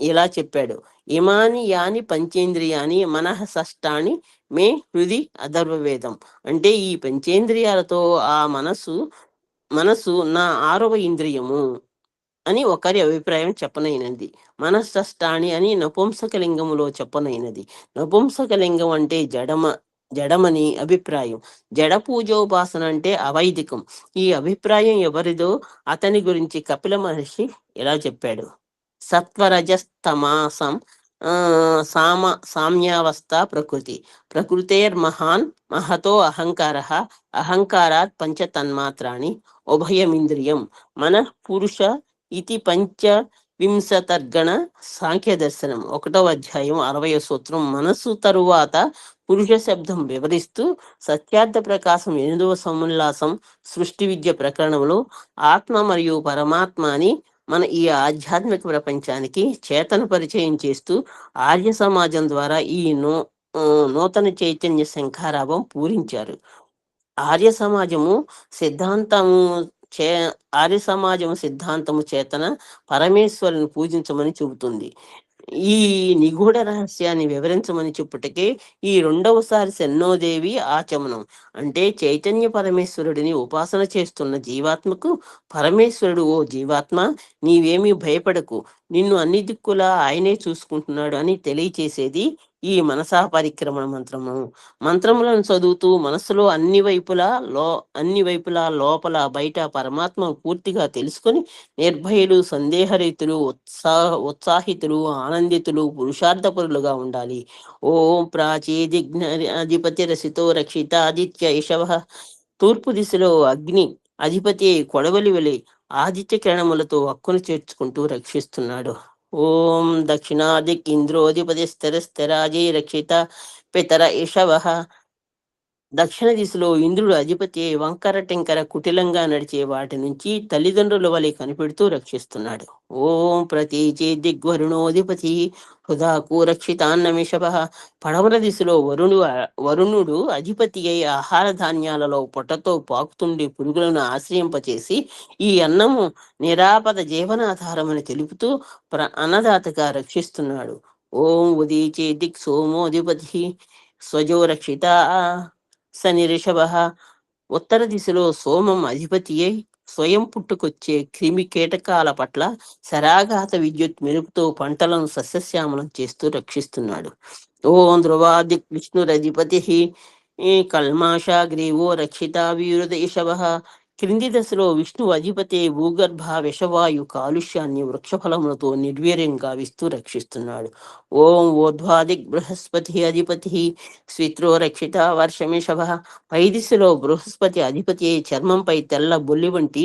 ఇలా చెప్పాడు: ఇమాని యాని పంచేంద్రియాని మనః షష్టాని మే హృది అథర్వవేదం. అంటే ఈ పంచేంద్రియాలతో ఆ మనసు నా 6వ ఇంద్రియము అని ఒకరి అభిప్రాయం చెప్పనైనది. మనశ్శష్టాని అని నపుంసకలింగములో చెప్పనైనది. నపుంసకలింగం అంటే జడమని అభిప్రాయం. జడ పూజోపాసన అంటే అవైదికం. ఈ అభిప్రాయం ఎవరిదో అతని గురించి కపిల మహర్షి ఇలా చెప్పాడు: సత్వరజస్తమాసం సామ్యావస్థ ప్రకృతి. ప్రకృతేర్మహాన్ మహతో అహంకారాత్ పంచతన్మాత్రాని ఉభయమింద్రియం మనః పురుష ఇది పంచవింశతర్గణ సాంఖ్య దర్శనం 1వ అధ్యాయం 60వ సూత్రం. మనస్సు తరువాత పురుష శబ్దం వివరిస్తూ సత్యార్థ ప్రకాశం 8వ సముల్లాసం సృష్టి విద్య ప్రకరణంలో ఆత్మ మరియు పరమాత్మ అని మన ఈ ఆధ్యాత్మిక ప్రపంచానికి చేతన పరిచయం చేస్తూ ఆర్య సమాజం ద్వారా ఈ నూతన చైతన్య శంఖారావం పూరించారు. ఆర్య సమాజము సిద్ధాంతము చేతన పరమేశ్వరుని పూజించమని చెబుతుంది. ఈ నిగూఢ రహస్యాన్ని వివరించమని చెప్పుటకే ఈ 2వసారి శన్నోదేవి ఆచమనం. అంటే చైతన్య పరమేశ్వరుడిని ఉపాసన చేస్తున్న జీవాత్మకు పరమేశ్వరుడు, ఓ జీవాత్మ, నీవేమీ భయపడకు, నిన్ను అన్ని దిక్కులా ఆయనే చూసుకుంటున్నాడు అని తెలియచేసేది ఈ మనసా పరిక్రమణ మంత్రము. మంత్రములను చదువుతూ మనస్సులో అన్ని వైపులా లోపల బయట పరమాత్మ పూర్తిగా తెలుసుకొని నిర్భయులు, సందేహరహితులు, ఉత్సాహితులు, ఆనందితులు, పురుషార్థపరులుగా ఉండాలి. ఓం ప్రాచీదిఘ్న అధిపతి రసితో రక్షిత ఆదిత్య ఇషవ. తూర్పు దిశలో అగ్ని అధిపతి కొడవలి వెలి ఆదిత్య కిరణములతో హక్కును చేర్చుకుంటూ రక్షిస్తున్నాడు. ఓం దక్షిణాదిక్ ఇంద్రోధిపతి స్థిరాజీ రక్షిత పితర ఇషవ. దక్షిణ దిశలో ఇంద్రుడు అధిపతి వంకర టెంకర కుటిలంగా నడిచే వాటి నుంచి తల్లిదండ్రుల వలె కనిపెడుతూ రక్షిస్తున్నాడు. ఓం ప్రతీచే దిగ్వరుణోధిపతి హృదాకు రక్షితాన్నమిషభ. పడమర దిశలో వరుణుడు అధిపతి అయి ఆహార ధాన్యాలలో పొట్టతో పాకుతుండే పురుగులను ఆశ్రయింపచేసి ఈ అన్నము నిరాపద జీవనాధారమని తెలుపుతూ అన్నదాతగా రక్షిస్తున్నాడు. ఓం ఉదీచే దిక్ సోమోధిపతి స్వజో రక్షిత శని రిషభ. ఉత్తర దిశలో సోమం అధిపతి అయి స్వయం పుట్టుకొచ్చే క్రిమి కీటకాల పట్ల శరాఘాత విద్యుత్ మెరుపుతో పంటలను సస్యశ్యామలం చేస్తూ రక్షిస్తున్నాడు. ఓం ధ్రువాదిక్ విష్ణురధిపతి కల్మాషాగ్రీవో రక్షిత వీరుద ఇషవ. క్రింది దశలో విష్ణు అధిపతి భూగర్భ విషవాయు కాలుష్యాన్ని వృక్షఫలములతో నిర్వీర్యం గావిస్తూ రక్షిస్తున్నాడు. ఓం ఊర్ధ్వాదిక్ బృహస్పతి అధిపతి స్విత్రో రక్షిత వర్షమిషభ. పై దిశలో బృహస్పతి అధిపతి చర్మంపై తెల్ల బొల్లి వంటి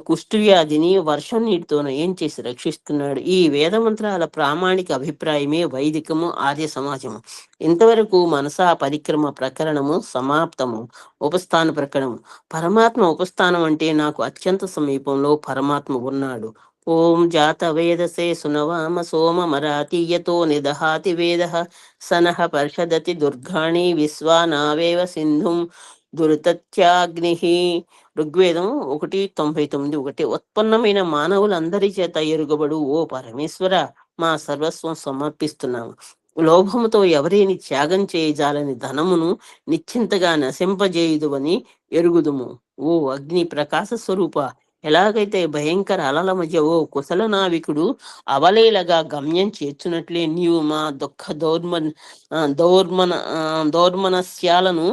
కుష్టు వ్యాధిని వర్షం నీటితో నయం చేసి రక్షిస్తున్నాడు. ఈ వేద మంత్రాల ప్రామాణిక అభిప్రాయమే వైదికము, ఆర్య సమాజము. ఇంతవరకు మనసా పరిక్రమ ప్రకరణము సమాప్తము. ఉపస్థాన ప్రకరణము. పరమాత్మ ఉపస్థానం అంటే నాకు అత్యంత సమీపంలో పరమాత్మ ఉన్నాడు. ఓం జాత వేదసే సునవామ సోమమరాతీయతో నిదహాతి వేదః సనః పర్షదతి దుర్గాణి విశ్వానావేవ సింధుం దురితత్యాగ్నిః. ఋగ్వేదం 1:99. ఉత్పన్నమైన మానవులందరి చేత ఎరుగబడు ఓ పరమేశ్వర, మా సర్వస్వం సమర్పిస్తున్నాము. లోభముతో ఎవరిని త్యాగం చేయజాలని ధనమును నిశ్చింతగా నశింపజేయుదువని ఎరుగుదుము. ఓ అగ్ని ప్రకాశ స్వరూప, ఎలాగైతే భయంకర అలల మధ్య ఓ కుశల నావికుడు అవలీలగా గమ్యం చేర్చున్నట్లే నీవు మా దుఃఖ దౌర్మనస్యాలను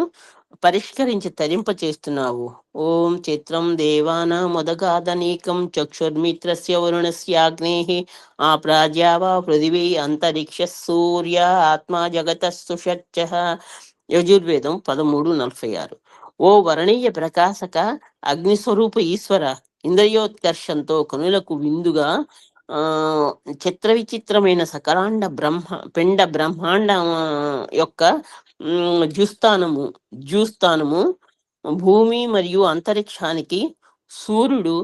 పరిష్కరించి తరింప చేస్తున్నావు. ఓం చిత్రం దేవానా మొదగాదనీకం చక్షుర్మిత్రస్య వరుణస్యాగ్నేః ఆ ప్రాజ్యావా పృథివీ అంతరిక్ష సూర్య ఆత్మా జగత సుషచ్చః. యజుర్వేదం 13:46. ఓ వర్ణీయ ప్రకాశక అగ్నిస్వరూప ఈశ్వర, ఇంద్రియోత్కర్షంతో కనులకు విందుగా చిత్ర విచిత్రమైన సకలాండ పిండ బ్రహ్మాండ యొక్క జూస్థానము భూమి మరియు అంతరిక్షానికి సూర్యుడు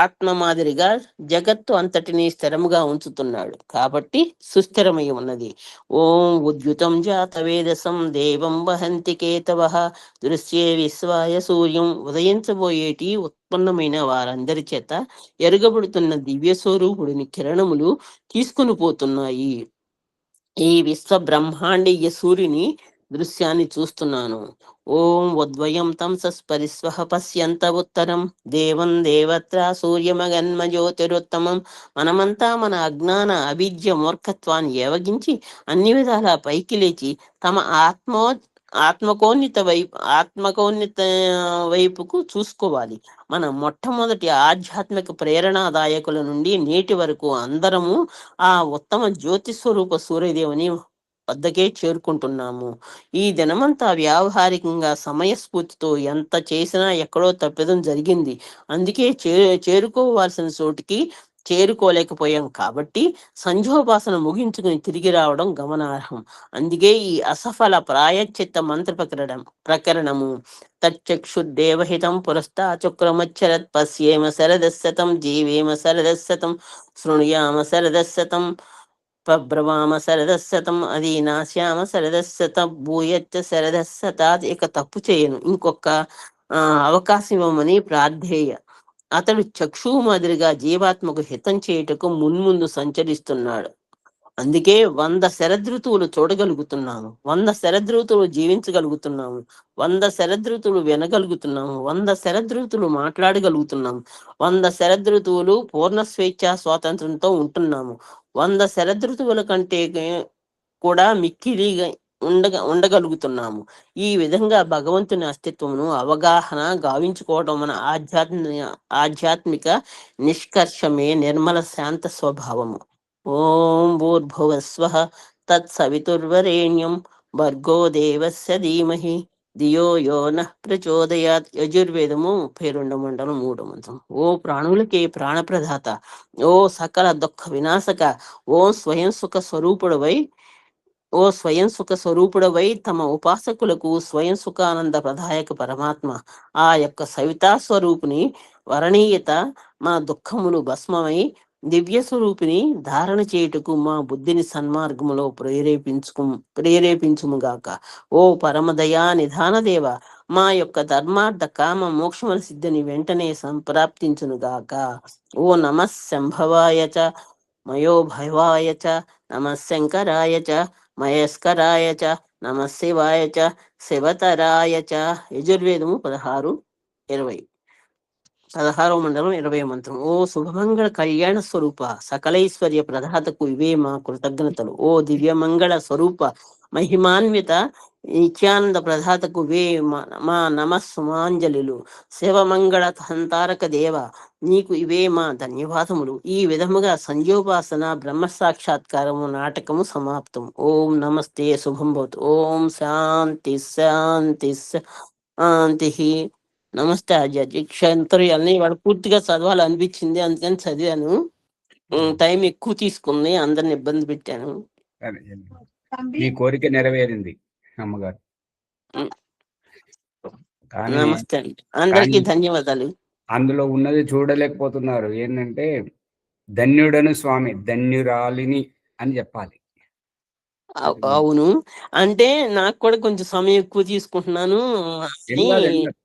ఆత్మ మాదిరిగా జగత్తు అంతటిని స్థిరముగా ఉంచుతున్నాడు కాబట్టి సుస్థిరమై ఉన్నది. ఓం ఉద్యుతం జాత వేదసం దేవం వహంతి కేతవః దృశ్యే విశ్వాయ సూర్యం. ఉదయించబోయేటి ఉత్పన్నమైన వారందరి చేత ఎరుగబడుతున్న దివ్య స్వరూపుడిని కిరణములు తీసుకుని పోతున్నాయి. ఈ విశ్వ బ్రహ్మాండీయ సూర్యుని దృశ్యాన్ని చూస్తున్నాను. ఓం ఉద్వయం తంసస్పరిస్వః పశ్యంత ఉత్తరం దేవం దేవత్ర సూర్యమగన్మజ్యోతిరుత్తమం. మనమంతా మన అజ్ఞాన అవిద్య మూర్ఖత్వాన్ని ఏవగించి అన్ని విధాలా పైకి లేచి తమ ఆత్మకోన్నిత వైపుకు చూసుకోవాలి. మన మొట్టమొదటి ఆధ్యాత్మిక ప్రేరణాదాయకుల నుండి నేటి వరకు అందరము ఆ ఉత్తమ జ్యోతి స్వరూప సూర్యదేవుని వద్దకే చేరుకుంటున్నాము. ఈ దినమంతా వ్యావహారికంగా సమయస్ఫూర్తితో ఎంత చేసినా ఎక్కడో తప్పిదం జరిగింది. అందుకే చేరుకోవాల్సిన చోటికి చేరుకోలేకపోయాం కాబట్టి సంధ్యోపాసన ముగించుకుని తిరిగి రావడం గమనార్హం. అందుకే ఈ అసఫల ప్రాయశ్చిత్త మంత్ర ప్రకరణము. తచ్చక్షుర్దేవహితం పురస్తా చక్రమచ్చరత్ పశ్యేమ శరదశతం జీవేమ శరదశతం శృణుయామ శరదశతం పబ్రవామ శరదశతం అదీనాశ్యామ శరదశతం భూయచ్చ శరదశతాత్. ఇక తప్పు చేయను, ఇంకొక అవకాశం ఇవ్వమని ప్రార్థేయ. అతడు చక్షువు మాదిరిగా జీవాత్మకు హితం చేయుటకు మున్ముందు సంచరిస్తున్నాడు. అందుకే 100 శరదృతువులు చూడగలుగుతున్నాము, 100 శరదృతువులు జీవించగలుగుతున్నాము, 100 శరదృతువులు వినగలుగుతున్నాము, 100 శరదృతువులు మాట్లాడగలుగుతున్నాము, 100 శరదృతువులు పూర్ణ స్వేచ్ఛ స్వాతంత్రంతో ఉంటున్నాము, 100 శరదృతువుల కంటే కూడా మిక్కిలిగా ఉండగలుగుతున్నాము. ఈ విధంగా భగవంతుని అస్తిత్వమును అవగాహన గావించుకోవడం మన ఆధ్యాత్మిక నిష్కర్షమే నిర్మల శాంత స్వభావము. ఓం భూర్భువస్వః తత్సవితుర్వరేణ్యం భర్గో దేవస్య ధీమహి ధియో యో నః ప్రచోదయాత్. యజుర్వేదము 32:3. ఓ ప్రాణులకే ప్రాణప్రదాత, ఓ సకల దుఃఖ వినాశక, ఓ స్వయం సుఖ స్వరూపుడవై తమ ఉపాసకులకు స్వయం సుఖానంద ప్రదాయక పరమాత్మ, ఆ యొక్క సవితా స్వరూపిణి వరణీయత మా దుఃఖములు భస్మమై దివ్య స్వరూపిని ధారణ చేయుటకు మా బుద్ధిని సన్మార్గములో ప్రేరేపించుముగాక. ఓ పరమదయా నిధానదేవ, మా యొక్క ధర్మార్థ కామ మోక్షముల సిద్ధిని వెంటనే సంప్రాప్తించునుగాక. ఓ నమః శంభవాయ చ మయోభవాయ చ నమః శంకరాయ చ మయస్కరాయ చ నమః శివాయ చ శివతరాయ చ. యజుర్వేదము 16:20. 16వ మండలం 20వ మంత్రం. ఓ శుభమంగళ కళ్యాణ స్వరూప సకలైశ్వర్య ప్రదాతకు ఇవే మా కృతజ్ఞతలు. ఓ దివ్యమంగళ స్వరూప మహిమాన్విత నిత్యానంద ప్రదాతకు వే మా నమస్సుమాంజలులు. శివమంగళ సంతారక దేవ, నీకు ఇవే మా ధన్యవాదములు. ఈ విధముగా సంధ్యోపాసన బ్రహ్మ సాక్షాత్కారము నాటకము సమాప్తం. ఓం నమస్తే శుభం భవతు. ఓం శాంతి శాంతి శాంతి. నమస్తే ఆచార్య. క్షంత్రులన్నీ వాడు పూర్తిగా చదవాలనిపించింది, అందుకని చదివాను. టైం ఎక్కువ తీసుకుంది, అందరిని ఇబ్బంది పెట్టాను. మీ కోరిక నెరవేరింది అమ్మగారు. నమస్తే అండి, అందరికీ ధన్యవాదాలు. అందులో ఉన్నది చూడలేకపోతున్నారు. ఏంటంటే ధన్యుడను స్వామి, ధన్యురాలిని అని చెప్పాలి. అవును. అంటే నాకు కూడా కొంచెం సమయం ఎక్కువ తీసుకుంటున్నాను ఏం కాదు, ఏం కాదు.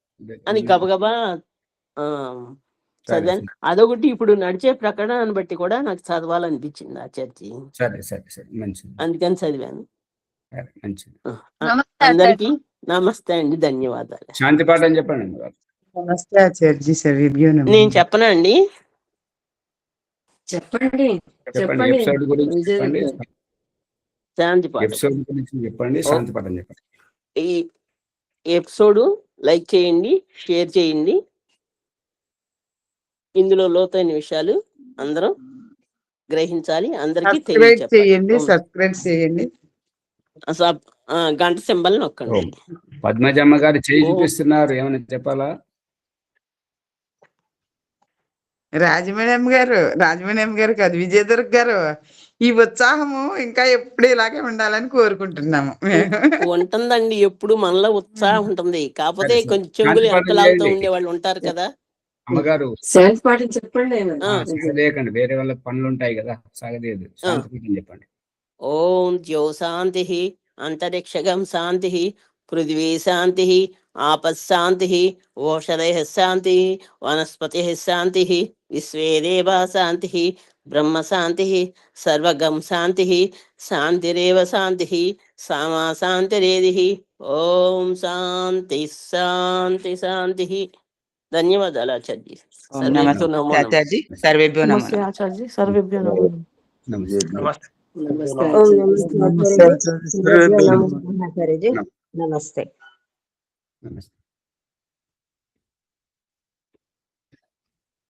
అని గబగబా ఆ సరే, చదివాను. అదొకటి ఇప్పుడు నడిచే ప్రకటనను బట్టి కూడా నాకు చదవాలనిపించింది ఆచార్జీ. సరే సరే సరే, మంచిది. అందుకని చదివాను. సరే, మంచిది. అందరికి నమస్తే అండి, ధన్యవాదాలు. శాంతి పాఠం చెప్పండి అమ్మగారు. నమస్తే ఆచార్య సర్వేభ్యో నమః. నేను చెప్పనా అండి? చెప్పండి చెప్పండి, చెప్పండి ఎపిసోడ్ గురించి విజయ్ చెప్పండి. గారు. శాంతి పాఠం. ఎపిసోడ్ గురించి చెప్పండి, శాంతి పాఠం చెప్పండి. ఈ ఎపిసోడ్ లైక్ చేయండి, షేర్ చేయండి. ఇందులో లోతైన విషయాలు అందరం గ్రహించాలి, అందరికీ సబ్స్క్రైబ్ చేయండి, తెలియజెప్పాలి. సబ్స్క్రైబ్ చేయండి. గంట సింబల్ నొక్కండి. పద్మజమ్మ గారు చేయి ఓ. చూపిస్తున్నారు, ఏమైనా చెప్పాలా? రాజమణి గారు కాదు, విజయదుర్గ గారు, ఈ ఉత్సాహము ఇంకా ఎప్పుడు ఇలాగే ఉండాలని కోరుకుంటున్నాము. ఉంటుందండి, ఎప్పుడు మనలో ఉత్సాహం ఉంటుంది. కాకపోతే సరే, సరే. కొంచెం చెంగులు శాంతి పాఠం ఎంకలాగుతూ చేయండి. ఉండే వాళ్ళు ఉంటారు కదా. అమ్మగారు శాంతి పాఠం చెప్పండి ఏమైనా. సాగదీయకండి, వేరే వాళ్ళకి పనులు ఉంటాయి కదా, సాగదీయదు. శాంతి పాఠం చెప్పండి. ఓం ద్యౌ శాంతి, అంతరిక్షగం శాంతి, పృథివీ శాంతి, ఆపశాంతి, ఓషధయ శాంతి, వనస్పతి శాంతి, విశ్వే దేవా శాంతి, బ్రహ్మ శాంతి, సర్వగం శాంతి, శాంతిరేవ శాంతి, సామా శాంతిరేది. ఓం శాంతి శాంతి శాంతి. ధన్యవాదాలు ఆచార్య. సర్వేభ్యో నమో నమః. ఆచార్య సర్వేభ్యో నమః. నమస్తే ఆచార్య, సర్వేభ్యో నమో నమః. నమస్తే. నమస్తే ఓం ఆచార్య. నమస్తే నమస్తే ఆచార్య. ఆచార్య. నమస్తే. నమస్తే.